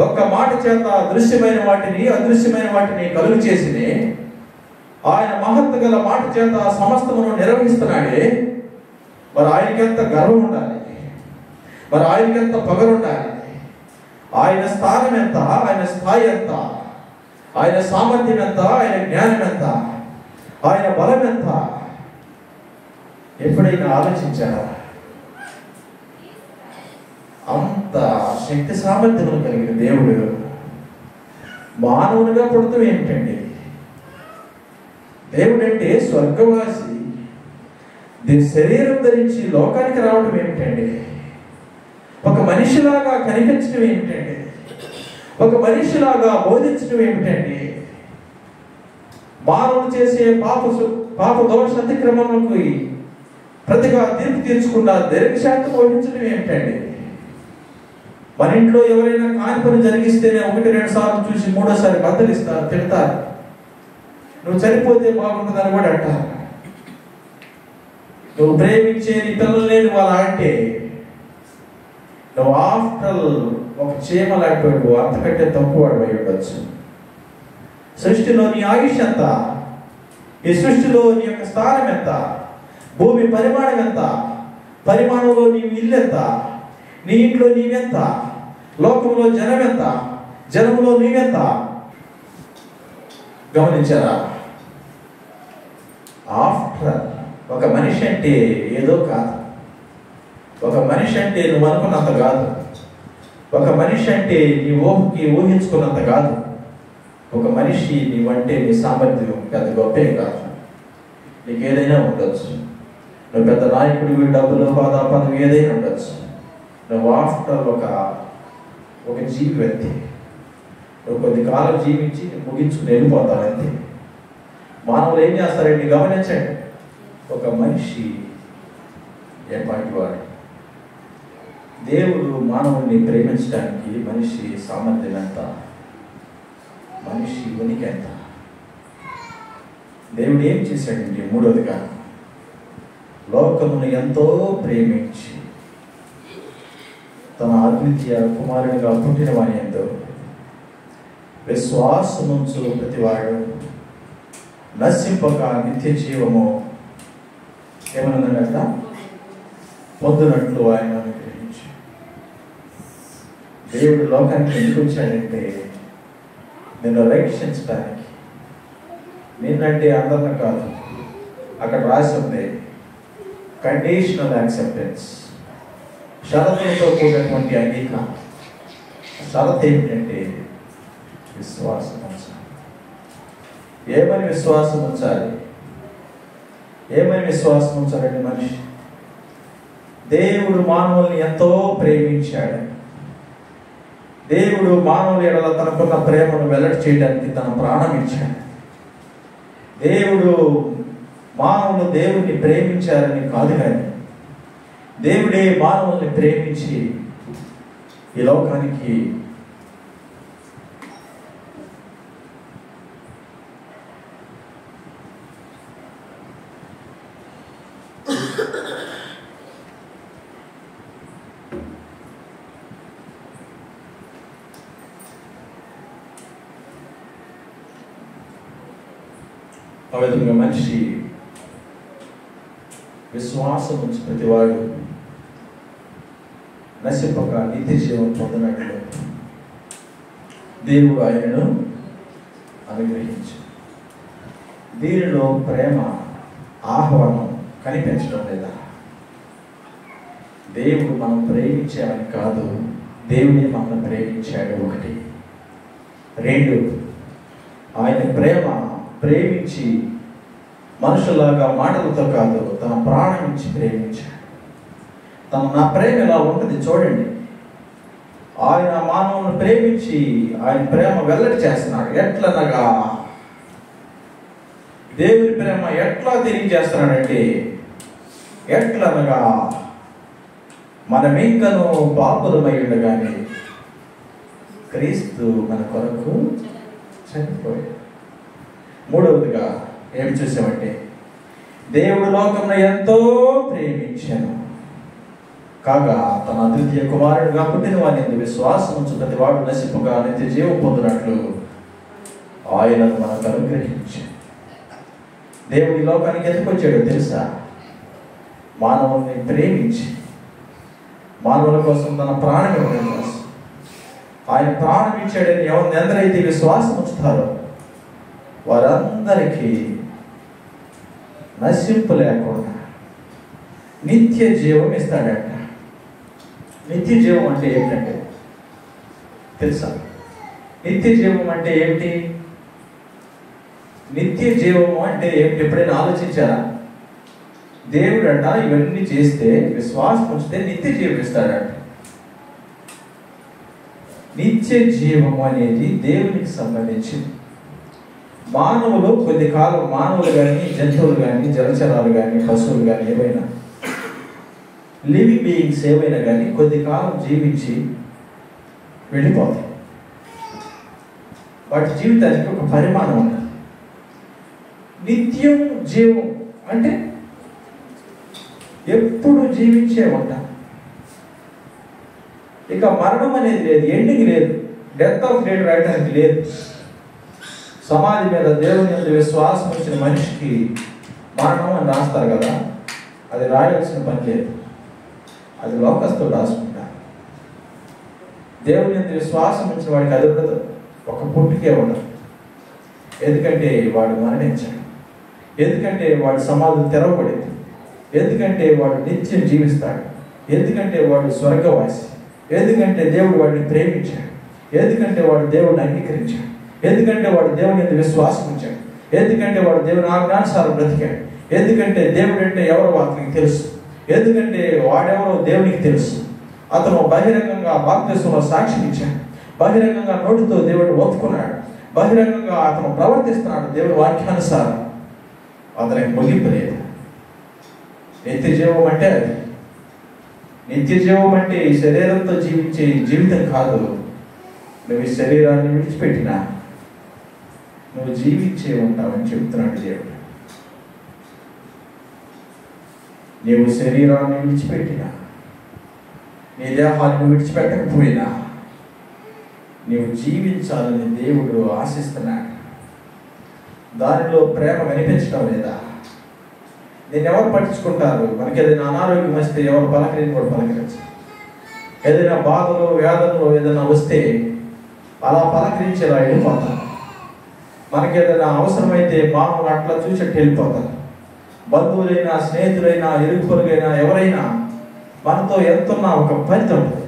ఒక్క మాట చేత దృశ్యమైన వాటిని అదృశ్యమైన వాటిని కలుగు చేసినే, ఆయన మహత్తు గల మాట చేత సమస్తమును నిర్వహిస్తున్నాడే. మరి ఆయనకి ఎంత గర్వం ఉండాలి, మరి ఆయనకి ఎంత పొగరు ఉండాలి. ఆయన స్థానం ఎంత, ఆయన స్థాయి ఎంత, ఆయన సామర్థ్యం ఎంత, ఆయన జ్ఞానం ఎంత, ఆయన బలం ఎంత ఎప్పుడైనా ఆలోచించారా? అంత శక్తి సామర్థ్యం కలిగిన దేవుడు మానవునిగా పుడతాం ఏమిటండి? దేవుడంటే స్వర్గవాసి దీని శరీరం ధరించి లోకానికి రావడం ఏమిటండి? ఒక మనిషిలాగా కనిపించడం ఏమిటండి? ఒక మనిషిలాగా బోధించడం ఏమిటండి? మానవులు చేసే పాప దోష అతిక్రమణకు ప్రతిగా తీర్పు తీర్చకుండా దీర్ఘశాంతం వహించడం ఏమిటండి? మన ఇంట్లో ఎవరైనా కాని పని జరిగిస్తేనే 1-2 సార్లు చూసి 3వ సారి బద్దలిస్తారు, తిడతారు. నువ్వు చనిపోతే బాగుంటుందని కూడా అంటారు. నువ్వు ప్రేమించే నీ పిల్లలే నువ్వు అలా అంటే, నువ్వు ఆఫ్టర్ ఒక చీమ లాంటి అంతకంటే తక్కువ వాడు అయి ఉండొచ్చు. సృష్టిలో నీ ఆయుష్ ఎంత, ఈ సృష్టిలో నీ యొక్క స్థానం ఎంత, భూమి పరిమాణం ఎంత, పరిమాణంలో నీ ఇల్లు ఎంత, నీ ఇంట్లో నీవెంత, లోకంలో జనం ఎంత, జనంలో నీవెంత గమనించారా? ఆఫ్టర్ ఒక మనిషి అంటే ఏదో కాదు. ఒక మనిషి అంటే నువ్వు అనుకున్నంత కాదు. ఒక మనిషి అంటే నీ ఊహకి ఊహించుకున్నంత కాదు. ఒక మనిషి నీవంటే నీ సామర్థ్యం పెద్ద గొప్పే కాదు. నీకు ఏదైనా ఉండొచ్చు. నువ్వు పెద్ద నాయకుడివి, డబ్బులు, హోదా, పదవి ఏదైనా ఉండొచ్చు. నువ్వు ఆఫ్టర్ ఒక జీవి వ్యక్తి. నువ్వు కొద్ది కాలం జీవించి ముగించుకుని వెళ్ళిపోతావు అంతే. మానవులు ఏం చేస్తారండి గమనించండి. ఒక మనిషి ఎప్పటి వాడు. దేవుడు మానవుడిని ప్రేమించడానికి మనిషి సామర్థ్యం ఎంత, మనిషి ఉనికి ఎంత. దేవుడు ఏం చేశాడండి? 3వదిగా లోకమును ఎంతో ప్రేమించి తన అద్వితీయ కుమారునిగా పుట్టిన వాని ఎంతో విశ్వాసముంచు ప్రతివాడు నశింపక నిత్య జీవము ఏమన్నదట పొందునట్లు ఆయన అనుగ్రహించి. దేవుడు లోకానికి ఎందుకు వచ్చాడంటే నిన్ను రక్షించడానికి. నిన్నంటే అందరిని కాదు. అక్కడ రాసి ఉంది కండిషనల్ యాక్సెప్టెన్స్, షరతులతో కూడినటువంటి అంగీకారం. షరతు ఏమిటంటే విశ్వాసం ఉంచాలి. ఏమని విశ్వాసం ఉంచాలి? ఏమని విశ్వాసం ఉంచాలండి మనిషి? దేవుడు మానవుల్ని ఎంతో ప్రేమించాడు. దేవుడు మానవుల ఎడల తనకున్న ప్రేమను వెల్లడి చేయడానికి తన ప్రాణం ఇచ్చాడు. దేవుడు మానవులు దేవుడిని ప్రేమించారని కాదు, కానీ దేవుడే మానవుల్ని ప్రేమించి ఈ లోకానికి ఆ విధంగా మనిషి విశ్వాసం ఉంచి ప్రతివాడు నశింపక నిత్య జీవం పొందినట్లు దేవుడు ఆయనను అనుగ్రహించాడు. దీనిలో ప్రేమ, ఆహ్వానం కనిపించడం లేదా? దేవుడు మనం ప్రేమించామని కాదు, దేవుడే మనల్ని ప్రేమించాడు. 1. 2, ఆయన ప్రేమించి మనుషులాగా మాటలతో కాదు, తన ప్రాణం ఇచ్చి ప్రేమించాడు. నా ప్రేమ ఎలా ఉంటుంది చూడండి. ఆయన మానవులను ప్రేమించి ఆయన ప్రేమ వెల్లడి చేస్తున్నాడు. ఎట్లనగా దేవుని ప్రేమ ఎట్లా తెలియజేస్తున్నాడంటే, ఎట్లనగా మనమింకను పాపులమై ఉండగానే క్రీస్తు మన కొరకు చనిపోయాడు. 3వదిగా ఏమి చూసామంటే, దేవుడు లోకమును ఎంతో ప్రేమించాను కాగా తన అద్వితీయ కుమారుడుగా పుట్టిన వారిని విశ్వాసం ఉంచు ప్రతి వాడు నశింపగా నిత్య జీవం పొందినట్లు ఆయనను మనకు అనుగ్రహించాడు. దేవుడి లోకానికి ఎందుకు వచ్చాడో తెలుసా? మానవుల్ని ప్రేమించి మానవుల కోసం తన ప్రాణం ఇవ్వడం కోసం. ఆయన ప్రాణం ఇచ్చాడని ఎందరైతే విశ్వాసం ఉంచుతారో వారందరికీ నశింపు లేకుండా నిత్య జీవం ఇస్తాడట. నిత్య జీవం అంటే ఏమిటంటే తెలుసా? నిత్య జీవం అంటే ఏమిటి? నిత్య జీవము అంటే ఏమిటి? ఎప్పుడైనా ఆలోచించారా? దేవుడు అంట ఇవన్నీ చేస్తే, విశ్వాసం ఉంచితే నిత్య జీవం ఇస్తాడట. నిత్య జీవము అనేది దేవునికి సంబంధించింది. మానవులు కొద్ది కాలం, మానవులు కానీ, జంతువులు కానీ, జలచరాలు కానీ, పశువులు కానీ, ఏవైనా లివింగ్ బీయింగ్స్ ఏవైనా కానీ కొద్ది కాలం జీవించి వెళ్ళిపోతాయి. వాటి జీవితానికి ఒక పరిమాణం ఉంది. నిత్యం జీవం అంటే ఎప్పుడు జీవించే ఉంటాం. ఇక మరణం అనేది లేదు, ఎండింగ్ లేదు, డెత్ ఆఫ్ డేట్ రాయడానికి లేదు. సమాధి మీద దేవుని యందు విశ్వాసం వచ్చిన మనిషికి మరణం అని రాస్తారు కదా, అది రాయాల్సిన పని లేదు, అది లోకస్తులు రాసుకుంటారు. దేవుని యందు విశ్వాసం వచ్చిన వాడికి అది ఉండదు, ఒక పుట్టుకే ఉండదు. ఎందుకంటే వాడు మరణించాడు, ఎందుకంటే వాడు సమాధులు తెరవబడింది, ఎందుకంటే వాడు నిత్యం జీవిస్తాడు, ఎందుకంటే వాడు స్వర్గవాసి, ఎందుకంటే దేవుడు వాడిని ప్రేమించాడు, ఎందుకంటే వాడు దేవుడిని అంగీకరించాడు, ఎందుకంటే వాడు దేవుని యందు విశ్వాసం ఉంచాడు, ఎందుకంటే వాడు దేవుని ఆజ్ఞానుసారం బ్రతికాడు, ఎందుకంటే దేవుడు అంటే ఎవరో అతనికి తెలుసు, ఎందుకంటే వాడెవరో దేవునికి తెలుసు. అతను బహిరంగంగా బాప్తిస్మలో సాక్ష్యం ఇచ్చాడు, బహిరంగంగా నోటితో దేవుడిని ఒప్పుకున్నాడు, బహిరంగంగా అతను ప్రవర్తిస్తున్నాడు దేవుని వాక్యానుసారం. అతనికి ముగింపు లేదు. నిత్య జీవం అంటే అది. నిత్య జీవం అంటే ఈ శరీరంతో జీవించే జీవితం కాదు. నువ్వు ఈ శరీరాన్ని విడిచిపెట్టినా నువ్వు జీవించే ఉంటావని చెబుతున్నాడు దేవుడు. నీవు శరీరాన్ని విడిచిపెట్టినా, నీ దేహాన్ని విడిచిపెట్టకపోయినా నీవు జీవించాలని దేవుడు ఆశిస్తున్నాడు. దానిలో ప్రేమ కనిపించడం లేదా? నేను ఎవరు పట్టించుకుంటారు? మనకి ఏదైనా అనారోగ్యం వస్తే ఎవరు పలకరిని కూడా పలకరించారు. ఏదైనా బాధలు, వ్యాధులు ఏదైనా వస్తే అలా పలకరించి ఇలా వెళ్ళిపోతారు. మనకి ఏదైనా అవసరమైతే మామూలు అట్లా చూసేట్టు వెళ్ళిపోతారు. బంధువులైనా, స్నేహితులైనా, ఇరుగు పొరుగైనా ఎవరైనా మనతో ఎంతున్నా ఒక పరిధి ఉంటుంది.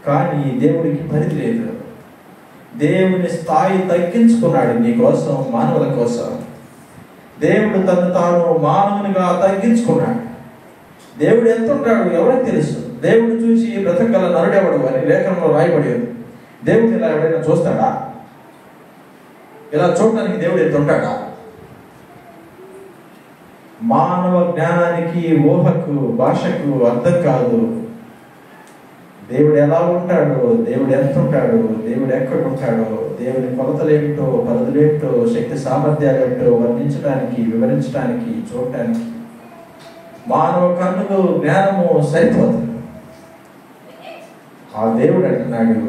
కానీ దేవుడికి పరిధి లేదు. దేవుని స్థాయి తగ్గించుకున్నాడు నీ కోసం, మానవుల కోసం. దేవుడు తను తాను మానవునిగా తగ్గించుకున్నాడు. దేవుడు ఎంత ఉంటాడు ఎవరికి తెలుసు? దేవుడు చూసి బ్రతకగల నరుడెవడు అని లేఖనంలో రాయబడేది. దేవుడు ఇలా ఎవరైనా చూస్తాడా? ఇలా చూడటానికి దేవుడు ఎంత ఉంటాడా? మానవ జ్ఞానానికి, ఊహకు, భాషకు అర్థం కాదు. దేవుడు ఎలా ఉంటాడో, దేవుడు ఎంత ఉంటాడో, దేవుడు ఎక్కడ ఉంటాడో, దేవుని కొలతలేమిటో, పరిధులేమిటో, శక్తి సామర్థ్యాలేమిటో వర్ణించడానికి, వివరించడానికి, చూడటానికి మానవ కన్నులు, జ్ఞానము సరిపోతుంది. ఆ దేవుడు అంటున్నాడు,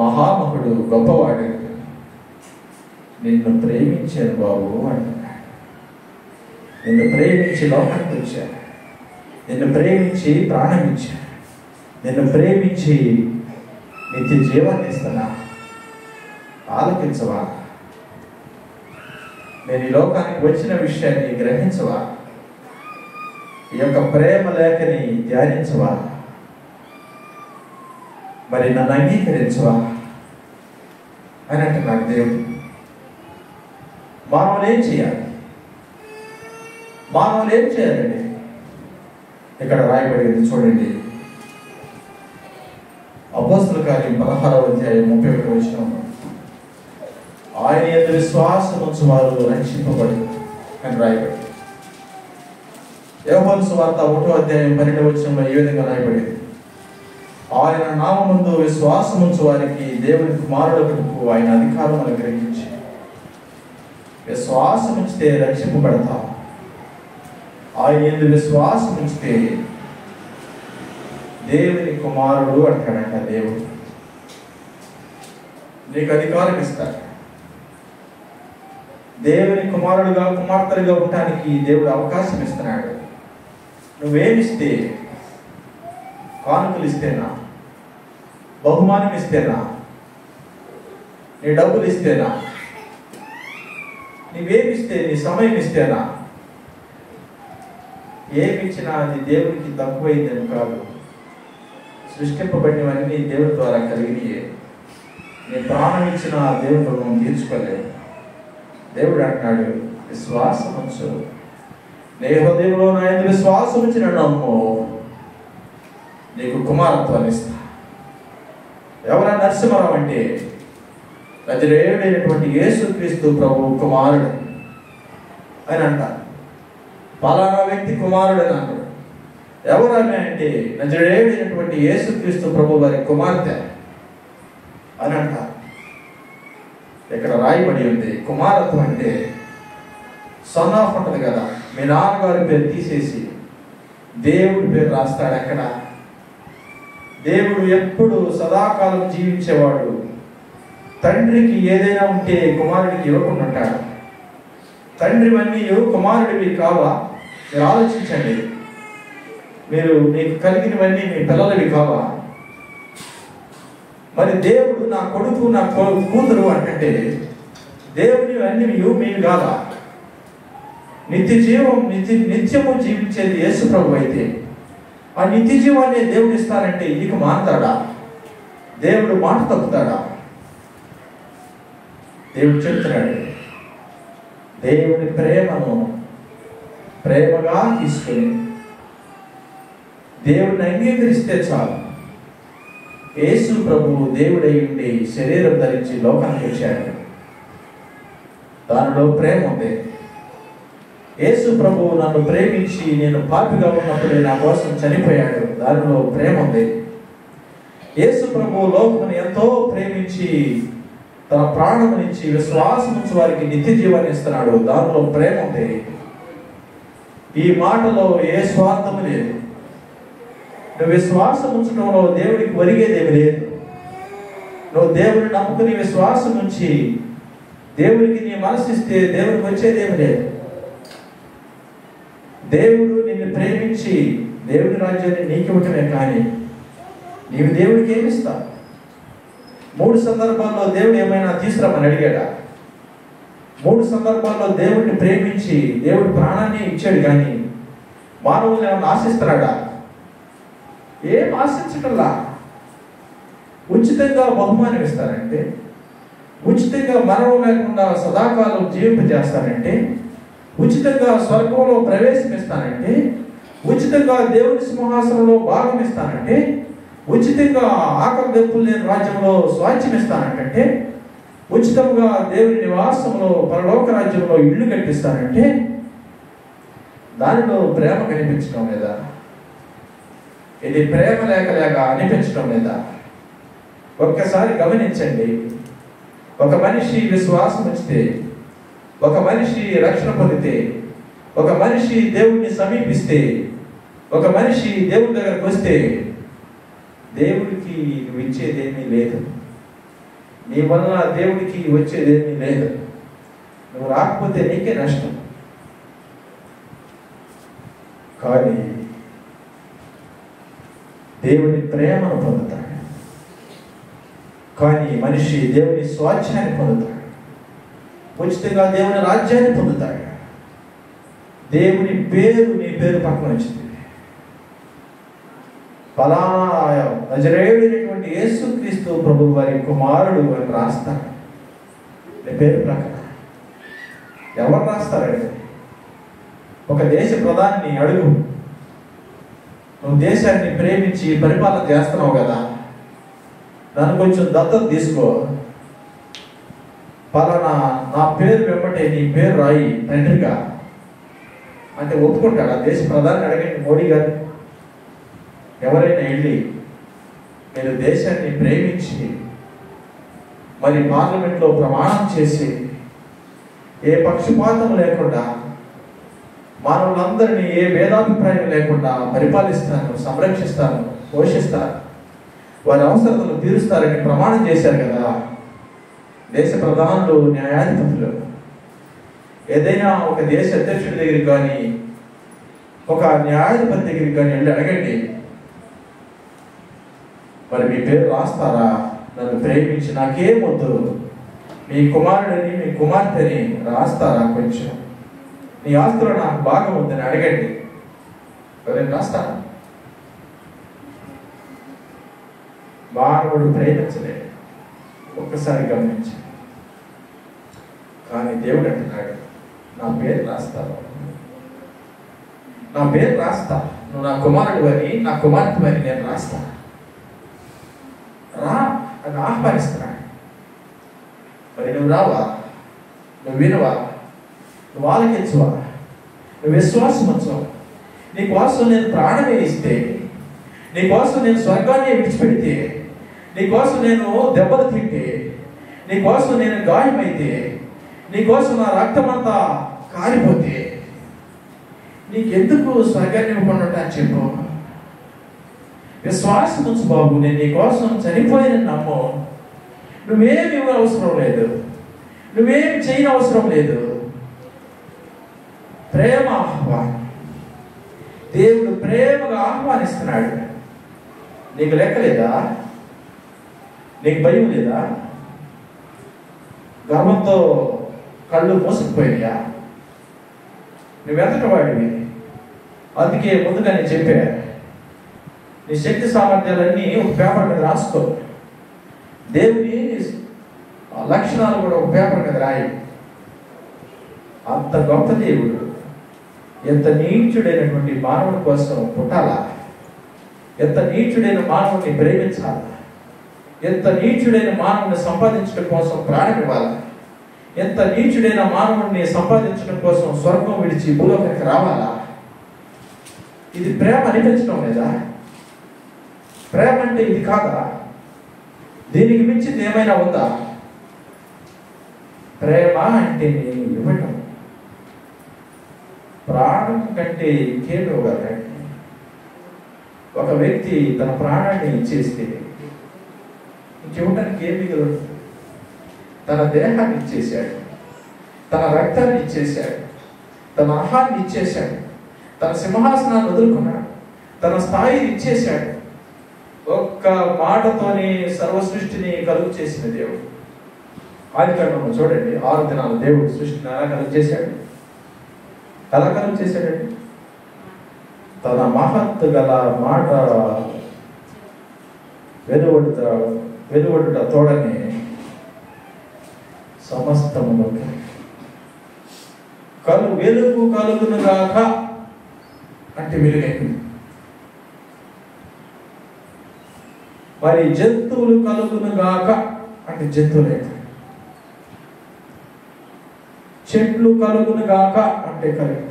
మహామహుడు, గొప్పవాడు, నిన్ను ప్రేమించాను బాబు అంటున్నాడు. నిన్ను ప్రేమించి లోకానికి వచ్చాను, నిన్ను ప్రేమించి ప్రాణం ఇచ్చాను, నిన్ను ప్రేమించి నిత్య జీవాన్ని ఇస్తున్నా. ఆలోచించవా? నేను ఈ లోకానికి వచ్చిన విషయాన్ని గ్రహించవా? ఈ యొక్క ప్రేమ లేఖని ధ్యానించవా? మరి నన్ను అంగీకరించవా అని అంటున్నాడు దేవుడు. మానవులు ఏం చేయాలి? మానవులు ఏం చేయాలండి? ఇక్కడ రాయబడింది చూడండి. అపోస్తలుల కార్యం 16వ అధ్యాయం 31వ వచనం. ఆయన యందు విశ్వాసం ఉంచు వారు రక్షింపబడు అని రాయబడింది. యోహాను సువార్త 1వ అధ్యాయం 12వ వచనంలో ఈ విధంగా రాయబడింది. ఆయన నామమందు విశ్వాసం ఉంచు వారికి దేవుని కుమారులకు ఆయన అధికారం అనుగ్రహించి, విశ్వాసం ఉంచితే రక్షింపబడతాం. ఆయన యందు విశ్వాసం ఉంచితే దేవుని కుమారుడు అంటాడంట. దేవుడు నీకు అధికారం ఇస్తాడు. దేవుని కుమారుడుగా కుమార్తెలుగా ఉండటానికి దేవుడు అవకాశం ఇస్తున్నాడు. నువ్వేమిస్తే? కానుకలు ఇస్తేనా? బహుమానం ఇస్తేనా? నీ డబ్బులు ఇస్తేనా? నీవేమిస్తే? నీ సమయం ఇస్తేనా? ఏమిచ్చినా అది దేవునికి తక్కువైందని కాదు. సృష్టింపబడినవన్నీ దేవుడి ద్వారా కలిగినయే. నీ ప్రాణం ఇచ్చిన దేవుడు రుణం తీర్చుకోలేదు. దేవుడు అంటున్నాడు, విశ్వాసం ఉంచు. నీ హృదయంలో నా యందు విశ్వాసం ఉంచిన నమ్ము, నీకు కుమారత్వాన్ని ఇస్తా. ఎవరా నరసింహరావు అంటే నజరేయుడైనటువంటి యేసుక్రీస్తు ప్రభు కుమారుడు అని అంటారు. పలానా వ్యక్తి కుమారుడు అని అంటారు. ఎవరన్నా అంటే నజరేయుడైనటువంటి యేసుక్రీస్తు ప్రభు వారి కుమార్తె అని అంటారు. ఇక్కడ రాయబడి ఉంది. కుమారత్వం అంటే సన్ ఆఫ్ ఉంటుంది కదా. మీ నాన్నగారి పేరు తీసేసి దేవుడి పేరు రాస్తాడు. అక్కడ దేవుడు ఎప్పుడు సదాకాలం జీవించేవాడు. తండ్రికి ఏదైనా ఉంటే కుమారుడికి ఇవ్వకుండా ఉంటాడు. తండ్రివన్నీ కుమారుడివి కావా? మీరు ఆలోచించండి. మీకు కలిగినవన్నీ మీ పిల్లలవి కావా? మరి దేవుడు నా కొడుకు నా కూతురు అంటే దేవుని అన్ని మీవి కాదా? నిత్యము జీవించేది యేసు ప్రభు అయితే ఆ నిత్య జీవాన్ని దేవుడు ఇస్తానంటే నీకు మారుతాడా? దేవుడు మాట తప్పుతాడా? దేవుడు చెప్తున్నాడు, దేవుని ప్రేమను ప్రేమగా తీసుకుని దేవుడిని అంగీకరిస్తే చాలు. యేసు ప్రభువు దేవుడై ఉండి శరీరం ధరించి లోకానికి వచ్చాడు. దానిలో ప్రేమ ఉంది. యేసు ప్రభువు నన్ను ప్రేమించి నేను పాపిగా ఉన్నప్పుడే నా కోసం చనిపోయాడు. దానిలో ప్రేమ ఉంది. యేసు ప్రభువు లోకమును ఎంతో ప్రేమించి తన ప్రాణమునిచ్చి విశ్వాసం ఉంచి వారికి నిత్య జీవాన్ని ఇస్తున్నాడు. దానిలో ప్రేమ ఉంది. ఈ మాటలో ఏ స్వార్థము లేదు. నువ్వు విశ్వాసం ఉంచడంలో దేవుడికి ఒరిగేదేమి లేదు. నువ్వు దేవుడిని నమ్ముకుని విశ్వాసం ఉంచి దేవుడికి నీ మనసిస్తే దేవుడికి వచ్చేదేమి లేదు. దేవుడు నిన్ను ప్రేమించి దేవుని రాజ్యాన్ని నీకు ఇవ్వటమే కానీ నీవు దేవుడికి ఏమిస్తావు? 3 సందర్భాల్లో దేవుడు ఏమైనా తీసుకురామని అడిగాడా? 3 సందర్భాల్లో దేవుడిని ప్రేమించి దేవుడి ప్రాణాన్ని ఇచ్చాడు కానీ మానవులు ఏమైనా ఆశిస్తున్నాడా? ఏం ఆశించటల్లా. ఉచితంగా బహుమానం ఇస్తారంటే, ఉచితంగా మరణం లేకుండా సదాకాలం జీవింపజేస్తానంటే, ఉచితంగా స్వర్గంలో ప్రవేశమిస్తానంటే, ఉచితంగా దేవుని సింహాసనంలో భాగం ఇస్తానంటే, ఉచితంగా ఆకలి దెప్పులు లేని రాజ్యంలో స్వాస్థ్యం ఇస్తానంటే, ఉచితంగా దేవుని నివాసంలో పరలోక రాజ్యంలో ఇల్లు కట్టిస్తానంటే దానిలో ప్రేమ కనిపించడం లేదా? ఇది ప్రేమ లేక అనిపించడం లేదా? ఒక్కసారి గమనించండి. ఒక మనిషి విశ్వాసం ఉంచితే, ఒక మనిషి రక్షణ పొందితే, ఒక మనిషి దేవుడిని సమీపిస్తే, ఒక మనిషి దేవుడి దగ్గరకు వస్తే దేవుడికి నువ్వు ఇచ్చేదేమీ లేదు. నీ వల్ల దేవుడికి వచ్చేదేమీ లేదు. నువ్వు రాకపోతే నీకే నష్టం. కానీ దేవుని ప్రేమను పొందుతాడు. కానీ మనిషి దేవుని స్వాస్థ్యాన్ని పొందుతాడు. ఉచితంగా దేవుని రాజ్యాన్ని పొందుతాడు. దేవుని పేరు నీ పేరు పక్కన వచ్చింది. ఫలానా నజరేయుడైనటువంటి యేసుక్రీస్తు ప్రభు వారి కుమారుడు అని రాస్తాడు నీ పేరు ప్రక్కన. ఎవరు రాస్తారండి? ఒక దేశ ప్రధాని అడుగు, నువ్వు దేశాన్ని ప్రేమించి పరిపాలన చేస్తున్నావు కదా, నన్ను కొంచెం దత్తత తీసుకో, పలానా నా పేరు వెంబటే నీ పేరు రాయి తండ్రిగా అంటే ఒప్పుకుంటాడు. ఆ దేశ ప్రధాని అడగండి, మోడీ గారు. ఎవరైనా వెళ్ళి మీరు దేశాన్ని ప్రేమించి మరి పార్లమెంట్లో ప్రమాణం చేసి ఏ పక్షపాతం లేకుండా మానవులందరినీ ఏ భేదాభిప్రాయం లేకుండా పరిపాలిస్తాను, సంరక్షిస్తాను, పోషిస్తాను, వారి అవసరతలు తీరుస్తారని ప్రమాణం చేశారు కదా దేశ ప్రధానులు, న్యాయాధిపతులు. ఏదైనా ఒక దేశ అధ్యక్షుడి దగ్గరికి కానీ ఒక న్యాయాధిపతి దగ్గరికి కానీ వెళ్ళి అడగండి, మరి మీ పేరు రాస్తారా? నన్ను ప్రేమించి నాకేమొద్దు, మీ కుమారుడిని మీ కుమార్తెని రాస్తారా? కొంచెం నీ ఆస్తులు నాకు భాగం వద్దని అడగండి, నేను రాస్తాను. మానవుడు ప్రేమించలేదు, ఒక్కసారి గమనించి. కానీ దేవుడు అంటున్నాడు, నా పేరు రాస్తాను, నా పేరు రాస్తా, నువ్వు నా కుమారుడు అని నా కుమార్తె అని నేను రాస్తా, రా అని ఆహ్వానిస్తున్నాడు. మరి నువ్వు రావా? నువ్వు వినవా? నువ్వు ఆలకించవా? నువ్వు విశ్వాసం వచ్చవా? నీకోసం నేను ప్రాణమే ఇస్తే, నీకోసం నేను స్వర్గాన్ని విడిచిపెడితే, నీకోసం నేను దెబ్బలు తింటే, నీకోసం నేను గాయమైతే, నీకోసం నా రక్తమంతా కారిపోతే నీకెందుకు స్వర్గాన్ని ఇవ్వకుండా చెప్పు? విశ్వాసం ఉంచు బాబు, నేను నీకోసం చనిపోయిన నమ్ము. నువ్వేమి అవసరం లేదు, నువ్వేమి చేయని అవసరం లేదు. ప్రేమ ఆహ్వానం, దేవుడు ప్రేమగా ఆహ్వానిస్తున్నాడు. నీకు లెక్కలేదా? నీకు భయం లేదా? గర్వంతో కళ్ళు మూసుకుపోయినాయా? నువ్వెంతటి వాడివి? అందుకే ముందుగా నేను చెప్పా, నీ శక్తి సామర్థ్యాలన్నీ ఒక పేపర్ మీద రాసుకో. దేవుని లక్షణాలు కూడా ఒక పేపర్ మీద రాయి. అంత గొప్ప దేవుడు ఎంత నీచుడైనటువంటి మానవుడి కోసం పుట్టాలా? ఎంత నీచుడైన మానవుడిని ప్రేమించాలా? ఎంత నీచుడైన మానవుడిని సంపాదించడం కోసం ప్రాణం ఇవ్వాలా? ఎంత నీచుడైన మానవుడిని సంపాదించడం కోసం స్వర్గం విడిచి భూలోకానికి రావాలా? ఇది ప్రేమ అనిపించడం లేదా? ప్రేమ అంటే ఇది కాదా? దీనికి మించింది ఏమైనా ఉందా? ప్రేమ అంటే నేను ఇవ్వటం. ప్రాణం కంటే ఇంకేమి ఇవ్వగలండి? ఒక వ్యక్తి తన ప్రాణాన్ని ఇచ్చేస్తే ఇంకివ్వటానికి ఏమి మిగలదు? తన దేహాన్ని ఇచ్చేశాడు, తన రక్తాన్ని ఇచ్చేశాడు, తన ఆహాన్ని ఇచ్చేశాడు, తన సింహాసనాన్ని వదులుకున్నాడు, తన స్థాయిని ఇచ్చేశాడు. ఒక్క మాటతోని సర్వ సృష్టిని కలుగు చేసిన దేవుడు. ఆదికాండంలో చూడండి, 6 దినాలు దేవుడు సృష్టిని ఎలా కలుగు చేశాడు? ఎలా కలుగు చేశాడండి? తన మహత్తు గల మాట వెలువడుట తోడని సమస్తమును వెలుగు కలుగునుగాక అంటే వెలుగైంది. మరి జంతువులు కలుగునుగాక అంటే జంతువులైంది. చెట్లు కలుగునుగాక అంటే కలిగి.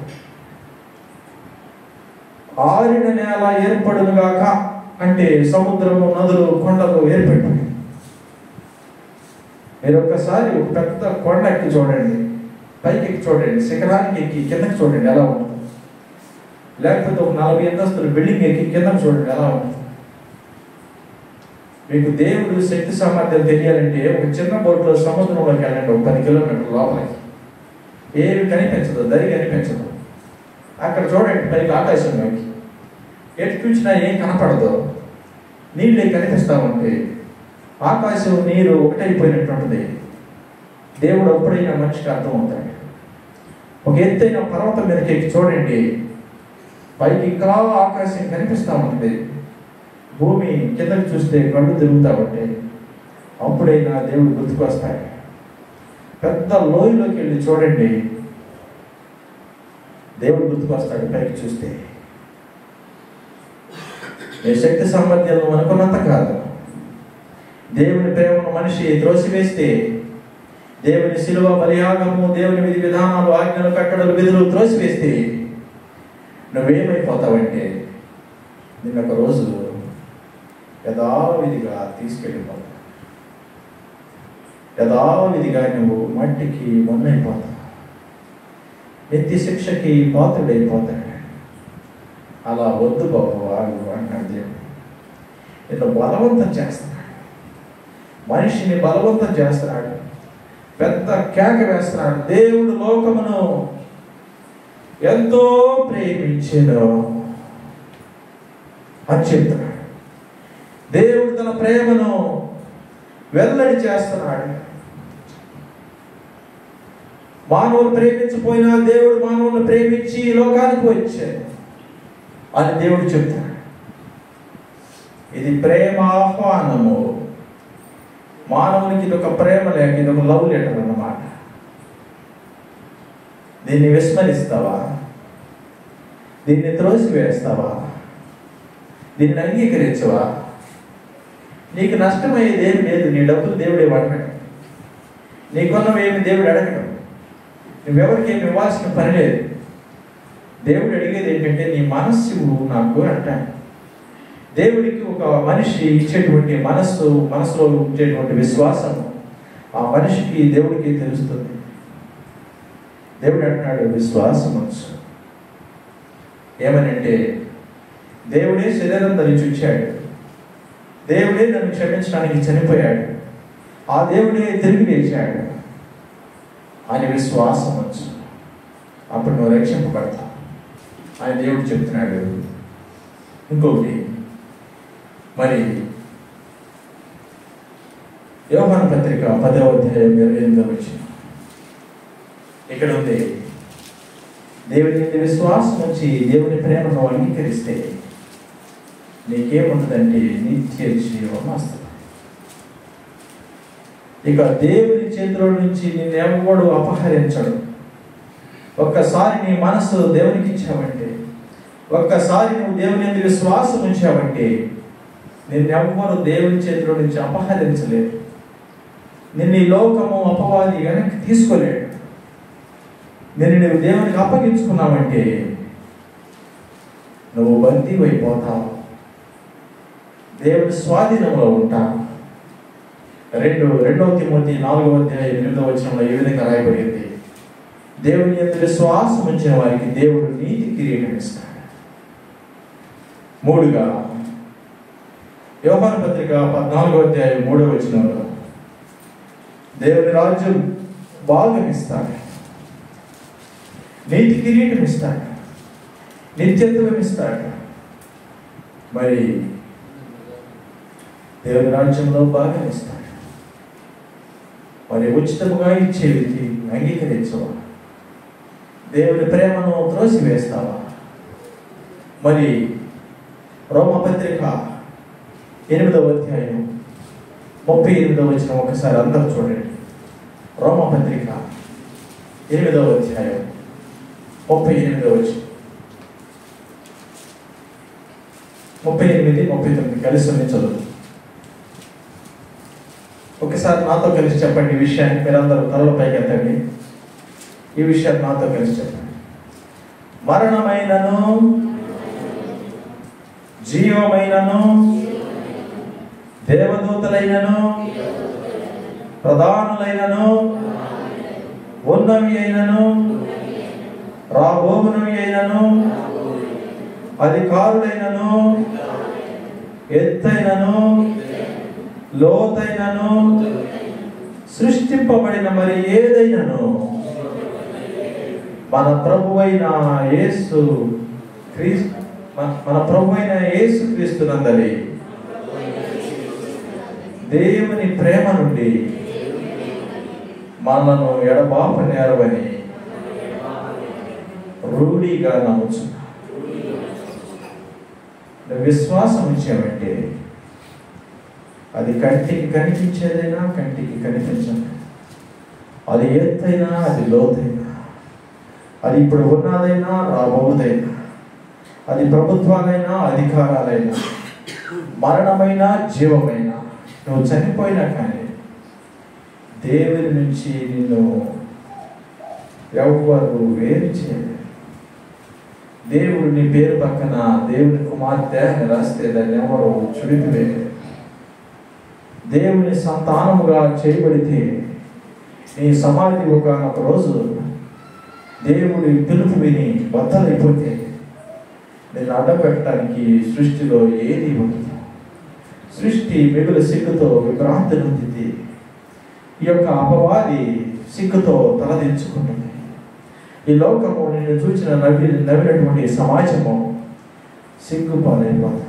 ఆరిన నేల ఏర్పడునుగాక అంటే సముద్రము, నదులు, కొండలు ఏర్పడి. మీరు ఒక్కసారి ఒక పెద్ద కొండ ఎక్కి చూడండి, పైకి ఎక్కి చూడండి, శిఖరానికి ఎక్కి కిందకి చూడండి ఎలా ఉంటుంది. లేకపోతే ఒక 40 అంతస్తులు బిల్డింగ్ ఎక్కి కిందకి చూడండి ఎలా ఉంటుంది. మీకు దేవుడు శక్తి సామర్థ్యం తెలియాలంటే ఒక చిన్న బోట్లో సముద్రంలోకి వెళ్ళండి, ఒక 10 కిలోమీటర్ల లోపలికి. ఏమి కనిపించదు, దరి కనిపించదు. అక్కడ చూడండి పైకి ఆకాశంలోకి, ఎటు చూసినా ఏం కనపడదు, నీళ్ళే కనిపిస్తూ ఉంటాయి. ఆకాశం నీరు ఒకటైపోయినటువంటిది. దేవుడు ఎప్పుడైనా మనిషికి అర్థం అవుతాడు. ఒక ఎత్తైన పర్వతం మీదకి ఎక్కి చూడండి, పైకి ఇంకా ఆకాశం కనిపిస్తూ ఉంటుంది, భూమి కిందకి చూస్తే కళ్ళు తిరుగుతూ ఉంటాయి. అప్పుడైనా దేవుడు గుర్తుకొస్తాడు. పెద్ద లోయలోకి వెళ్ళి చూడండి, దేవుడు గుర్తుకొస్తాడు. పైకి చూస్తే ఏ శక్తి సామర్థ్యాలు అనుకున్నంత కాదు. దేవుని ప్రేమను మనిషి త్రోసివేస్తే, దేవుని శిలువ బలియాగము, దేవుని విధి విధానాలు, ఆజ్ఞలు, కట్టడలు, విధులు త్రోసివేస్తే నువ్వేమైపోతావంటే నిన్నొక రోజు యథావిధిగా తీసుకెళ్ళిపోతావు. యథావిధిగా నువ్వు మట్టికి మొన్నైపోతావు, నిత్య శిక్షకి పాత్రుడైపోతాడు. అలా వద్దు బాబు ఆగు అన్నాడు దేవుడు. నిన్ను బలవంతం చేస్తున్నాడు, మనిషిని బలవంతం చేస్తున్నాడు, పెద్ద కేక వేస్తున్నాడు. దేవుడు లోకమును ఎంతో ప్రేమించెను అని చెప్తున్నాడు. దేవుడు తన ప్రేమను వెల్లడి చేస్తున్నాడు. మానవులు ప్రేమించపోయినా దేవుడు మానవులను ప్రేమించి లోకానికి వచ్చాడు అని దేవుడు చెప్తాడు. ఇది ప్రేమ ఆహ్వానము. మానవునికి ఇది ఒక ప్రేమ లేక ఇది ఒక లవ్ లెటర్ అన్నమాట. దీన్ని విస్మరిస్తావా? దీన్ని త్రోసివేస్తావా? దీన్ని అంగీకరించవా? నీకు నష్టమయ్యేది ఏమి లేదు. నీ డబ్బులు దేవుడే అడగడం, నీకున్నవేమి దేవుడు అడగడం, నువ్వెవరికి ఏమి ఇవ్వాల్సిన పని లేదు. దేవుడు అడిగేది ఏంటంటే నీ మనస్సు నాకు అంటాడు. దేవుడికి ఒక మనిషి ఇచ్చేటువంటి మనసులో ఉంచేటువంటి విశ్వాసం ఆ మనిషికి దేవుడికి తెలుస్తుంది. దేవుడు అంటున్నాడు విశ్వాసం ఉంచు. ఏమనంటే దేవుడే శరీరం ధరించి వచ్చాడు, దేవుడే నన్ను క్షమించడానికి చనిపోయాడు, ఆ దేవుడే తిరిగి లేచాడు అని విశ్వాసం వచ్చు. అప్పుడు నువ్వు రక్షింపబడతావు అని దేవుడు చెప్తున్నాడు. ఇంకొకటి, మరి యోహాను పత్రిక 10వ అధ్యాయం 28వ వచనం ఇక్కడ ఉంది. దేవుని విశ్వాసం వచ్చి దేవుని ప్రేమను అంగీకరిస్తే నీకేముంటుందంటే నిత్య జీవం వస్తుంది. ఇక దేవుని చేతిలో నుంచి నిన్నెవ్వడు అపహరించడు. ఒక్కసారి నీ మనసు దేవునికి ఇచ్చావంటే, ఒక్కసారి నువ్వు దేవుని మీద విశ్వాసం ఉంచావంటే నిన్నెవ్వరు దేవుని చేతిలో నుంచి అపహరించలేడు. నిన్ను ఈ లోకము అపవాది వెనక్కి తీసుకోలేడు. నువ్వు దేవునికి అప్పగించుకున్నావంటే నువ్వు బందీ అయిపోతావు, దేవుని స్వాధీనంలో ఉంటావు. 2వ తిమోతి 4వ అధ్యాయం 8వ వచనంలో ఈ విధంగా రాయబడింది, దేవుని యందు విశ్వాసం ఉంచిన వారికి దేవుడు నీతి కిరీటం ఇస్తాడు. 3గా యోహాను పత్రిక 14వ అధ్యాయం 3వ వచనంలో దేవుని రాజ్యం భాగం ఇస్తాడు, నీతి కిరీటం ఇస్తాడు, నిత్యత్వం ఇస్తాడు. మరి దేవుని రాజ్యంలో భాగం ఇస్తాడు. మరి ఉచితముగా ఇచ్చేది అంగీకరించవా? దేవుని ప్రేమను త్రోసివేస్తావా? మరి రోమపత్రిక 8వ అధ్యాయం 38వ వచనం ఒకసారి అందరూ చూడండి. రోమపత్రిక 8వ అధ్యాయం 38వ వచనం, 38, 39 కలిసి ఉంది, చదువు. ఒకసారి నాతో కలిసి చెప్పండి ఈ విషయాన్ని. మీరందరూ తలల పైకి ఎత్తండి. ఈ విషయాన్ని నాతో కలిసి చెప్పండి. మరణమైనను జీవమైనను దేవదూతలైనను ప్రధానులైనను ఉన్నవి అయినను రాబోవునవి అయినను అధికారులైనను ఎత్తైనను లోతైనను సృష్టింపబడిన మరి ఏదైనను మన ప్రభువైన యేసు క్రీస్తునందలి దేవుని ప్రేమ నుండి మనలను ఎడబాప నేరవని రూఢిగా నమ్ముచున్నా. నువ్వు విశ్వాసం ఇచ్చావంటే అది కంటికి కనిపించేదైనా కంటికి కనిపించదు, అది ఎత్తైనా అది లోతైనా, అది ఇప్పుడు ఉన్నదైనా రాబోదైనా, అది ప్రభుత్వాలైనా అధికారాలైనా, మరణమైన జీవమైన, నువ్వు చనిపోయినా కానీ దేవుని నుంచి నిన్ను ఎవ్వరు వేరు చేయలేరు. దేవుడు నీ పేరు పక్కన దేవుని కుమార్తె అని రాస్తే దాన్ని ఎవరు చుడిపివేయలేరు. దేవుని సంతానముగా చేయబడితే నీ సమాధి ఒక రోజు దేవుడి పిలుపు విని బద్దలైపోతే నేను అడ్డపెట్టడానికి సృష్టిలో ఏది ఉండదు. సృష్టి మిగులు సిగ్గుతో విభ్రాంతి నొందింది. ఈ యొక్క అపవాది సిగ్గుతో తలదించుకుంటుంది. ఈ లోకము నిన్ను చూసిన నవ్వినటువంటి సమాజము సిగ్గుపాలైపోతుంది.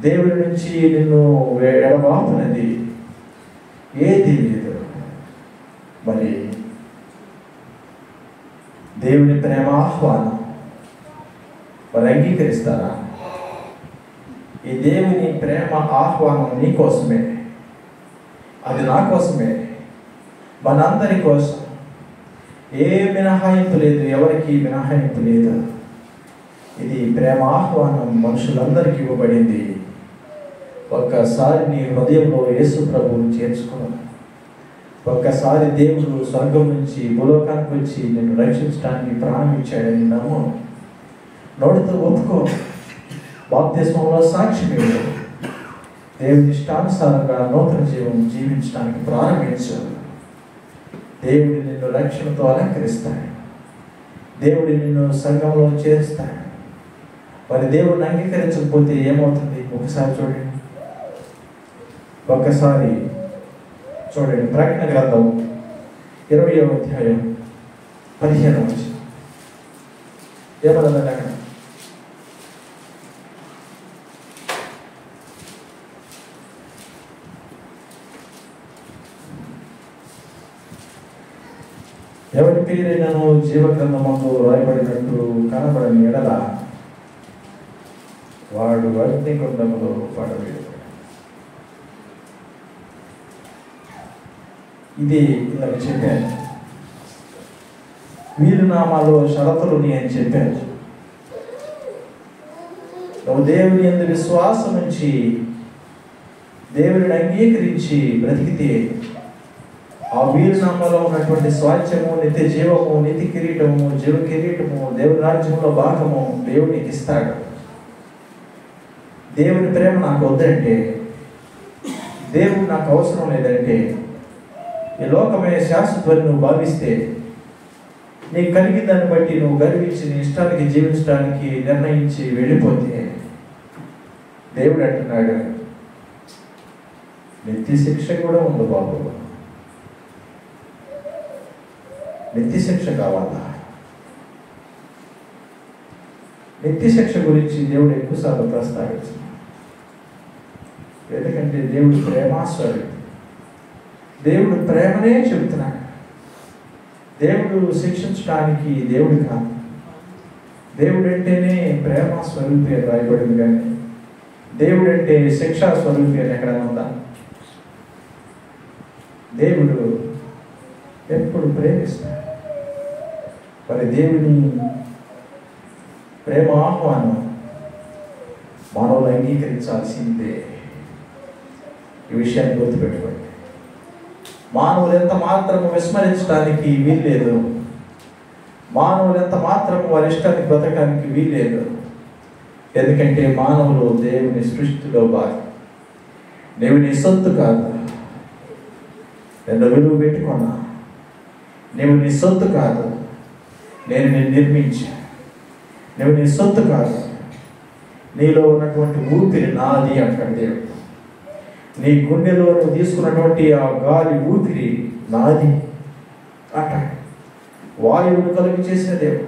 దేవుడి నుంచి నిన్ను ఎడబాపునది ఏది లేదు. మరి దేవుని ప్రేమ ఆహ్వానం మరి అంగీకరిస్తారా? ఈ దేవుని ప్రేమ ఆహ్వానం నీ కోసమే, అది నా కోసమే, మనందరి కోసం. ఏ మినహాయింపు లేదు, ఎవరికి మినహాయింపు లేదు. ఇది ప్రేమ ఆహ్వానం మనుషులందరికీ ఇవ్వబడింది. ఒక్కసారి నీ హృదయంలో యేసు ప్రభువుని చేర్చుకోవాలి. ఒక్కసారి దేవుడు స్వర్గం నుంచి భూలోకానికి వచ్చి నిన్ను రక్షించడానికి ప్రాణం ఇచ్చాడని నమ్ము. నోటితో ఒప్పుకో, బాప్తిస్మంలో సాక్ష్యం ఇవ్వు, దేవుని ఇష్టానుసారంగా నూతన జీవం జీవించడానికి ప్రారంభించు. దేవుడు నిన్ను రక్షణతో అలంకరిస్తాడు. దేవుడు నిన్ను సంఘంలో చేరుస్తాడు. మరి దేవుడిని అంగీకరించకపోతే ఏమవుతుంది? ఒకసారి చూడండి, ఒక్కసారి చూడండి. ప్రకటన గ్రంథం 20వ అధ్యాయం 15వ వచనం ఏమన్నదండి అక్కడ? ఎవరి పేరైనాను జీవగ్రంథమందు రాయబడినట్టు కనబడని ఎడల వాడు అగ్నిగుండములో పడవేయబడతాడు. ఇది ఇలా చెప్పాను. వీరునామాలో షరతులుని అని చెప్పాను. నువ్వు దేవుని యందు విశ్వాసం ఉంచి దేవుని అంగీకరించి బ్రతికితే ఆ వీరునామాలో ఉన్నటువంటి స్వాస్థ్యము, నిత్య జీవము, నిత్య కిరీటము, జీవ కిరీటము, దేవుని రాజ్యంలో భాగము దేవునికి ఇస్తాడు. దేవుని ప్రేమ నాకు వద్దంటే, దేవుడు నాకు అవసరం లేదంటే, ఈ లోకమే శాశ్వతమని నువ్వు భావిస్తే, నీకు కలిగిన దాన్ని బట్టి నువ్వు గర్వించి నీ ఇష్టానికి జీవించడానికి నిర్ణయించి వెళ్ళిపోతే దేవుడు అంటున్నాడు, నిత్య శిక్ష కూడా ఉంది బాబు. నిత్య శిక్ష కావాలా? నిత్య శిక్ష గురించి దేవుడు ఎక్కువసార్లు ప్రస్తావించాడు. ఎందుకంటే దేవుడు ప్రేమాస్వరుడు. దేవుడు ప్రేమనే చెబుతున్నాడు. దేవుడు శిక్షించడానికి దేవుడు కాదు. దేవుడు అంటేనే ప్రేమ స్వరూపి అని రాయబడింది, కానీ దేవుడు అంటే శిక్షా స్వరూపి అని ఎక్కడ ఉందా? దేవుడు ఎప్పుడు ప్రేమిస్తాడు. మరి దేవుని ప్రేమ ఆహ్వానం మానవులు అంగీకరించాల్సిందే. ఈ విషయాన్ని గుర్తుపెట్టుకోండి. మానవులు ఎంత మాత్రము విస్మరించడానికి వీల్లేదు. మానవులు ఎంత మాత్రము వారి ఇష్టాన్ని బ్రతకడానికి వీల్లేదు. ఎందుకంటే మానవులు దేవుని సృష్టిలో భాగం. నీవు నీ సొత్తు కాదు. నేను విలువ పెట్టుకున్నా. నీవు నీ సొత్తు కాదు. నేను నిన్ను నిర్మించా. నువ్వు నీ సొత్తు కాదు. నీలో ఉన్నటువంటి ఊపిరి నాది అంటాడు దేవుడు. నీ గుండెలో నువ్వు తీసుకున్నటువంటి ఆ గాలి ఊపిరి నాది అంటాడు. వాయువును కలుగు చేసిన దేవుడు,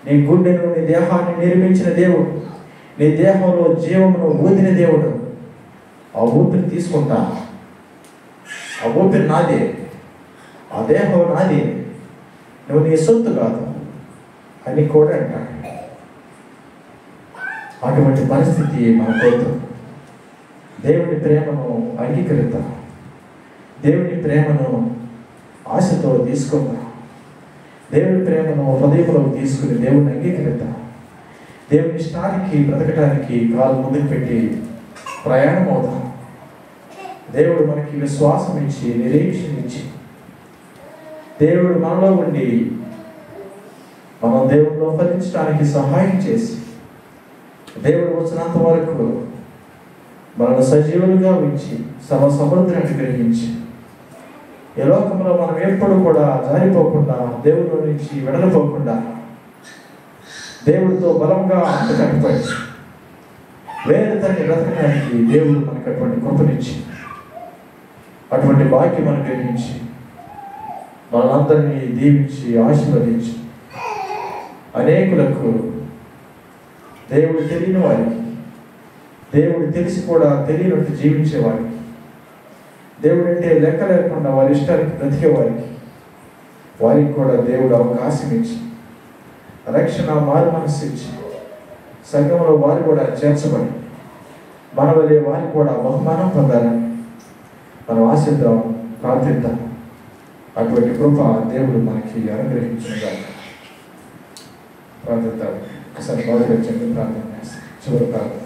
నీ గుండెను, నీ దేహాన్ని నిర్మించిన దేవుడు, నీ దేహంలో జీవమును ఊదిన దేవుడు. ఆ ఊపిరి తీసుకుంటా. ఆ ఊపిరి నాదే, ఆ దేహం నాదే. నువ్వు నీ సొత్తు కాదు. అని కూడా అంటాడు. అటువంటి పరిస్థితి మనకొద్దు. దేవుని ప్రేమను అంగీకరిద్దాం. దేవుని ప్రేమను ఆశతో తీసుకుందాం. దేవుని ప్రేమను హృదయంలో తీసుకుని దేవుని అంగీకరిద్దాం. దేవుని ఇష్టానికి బ్రతకటానికి కాలు ముందుకు పెట్టి ప్రయాణం అవుదాం. దేవుడు మనకి విశ్వాసం ఇచ్చి, నిరీక్షణ ఇచ్చి, దేవుడు మనలో ఉండి మనం దేవుడిలో ఫలించడానికి సహాయం చేసి, దేవుడు వచ్చినంత వరకు మనల్ని సజీవులుగా ఉంచి సర్వ సమృద్ధిని గ్రహించి, ఈ లోకంలో మనం ఎప్పుడు కూడా జారిపోకుండా, దేవుడి నుంచి వెడలిపోకుండా, దేవుడితో బలంగా అంతకట్టుపడి వేరే తల్లి బ్రతకడానికి దేవుడు మనకు అటువంటి కృపనిచ్చి, అటువంటి భాగ్యం మనం గ్రహించి, మనందరినీ దీవించి ఆశీర్వదించి, అనేకులకు దేవుడు తెలియని వారికి, దేవుడు తెలిసి కూడా తెలియనట్టు జీవించే వారికి, దేవుడు అంటే లెక్క లేకుండా వారి ఇష్టానికి బ్రతికే వారికి కూడా దేవుడు అవకాశం ఇచ్చి, రక్షణ మారు మనస్సు ఇచ్చి, సంఘంలో వారు కూడా చేర్చబడి మన వలె వారికి కూడా బహుమానం పొందాలని మనం ఆశిద్దాం, ప్రార్థిద్దాం. అటువంటి కృప దేవుడు మనకి అనుగ్రహించుగా ప్రార్థిద్దాం. ఒకసారి బాగా వచ్చండి, ప్రార్థన చేస్తాం. చివరి ప్రార్థన.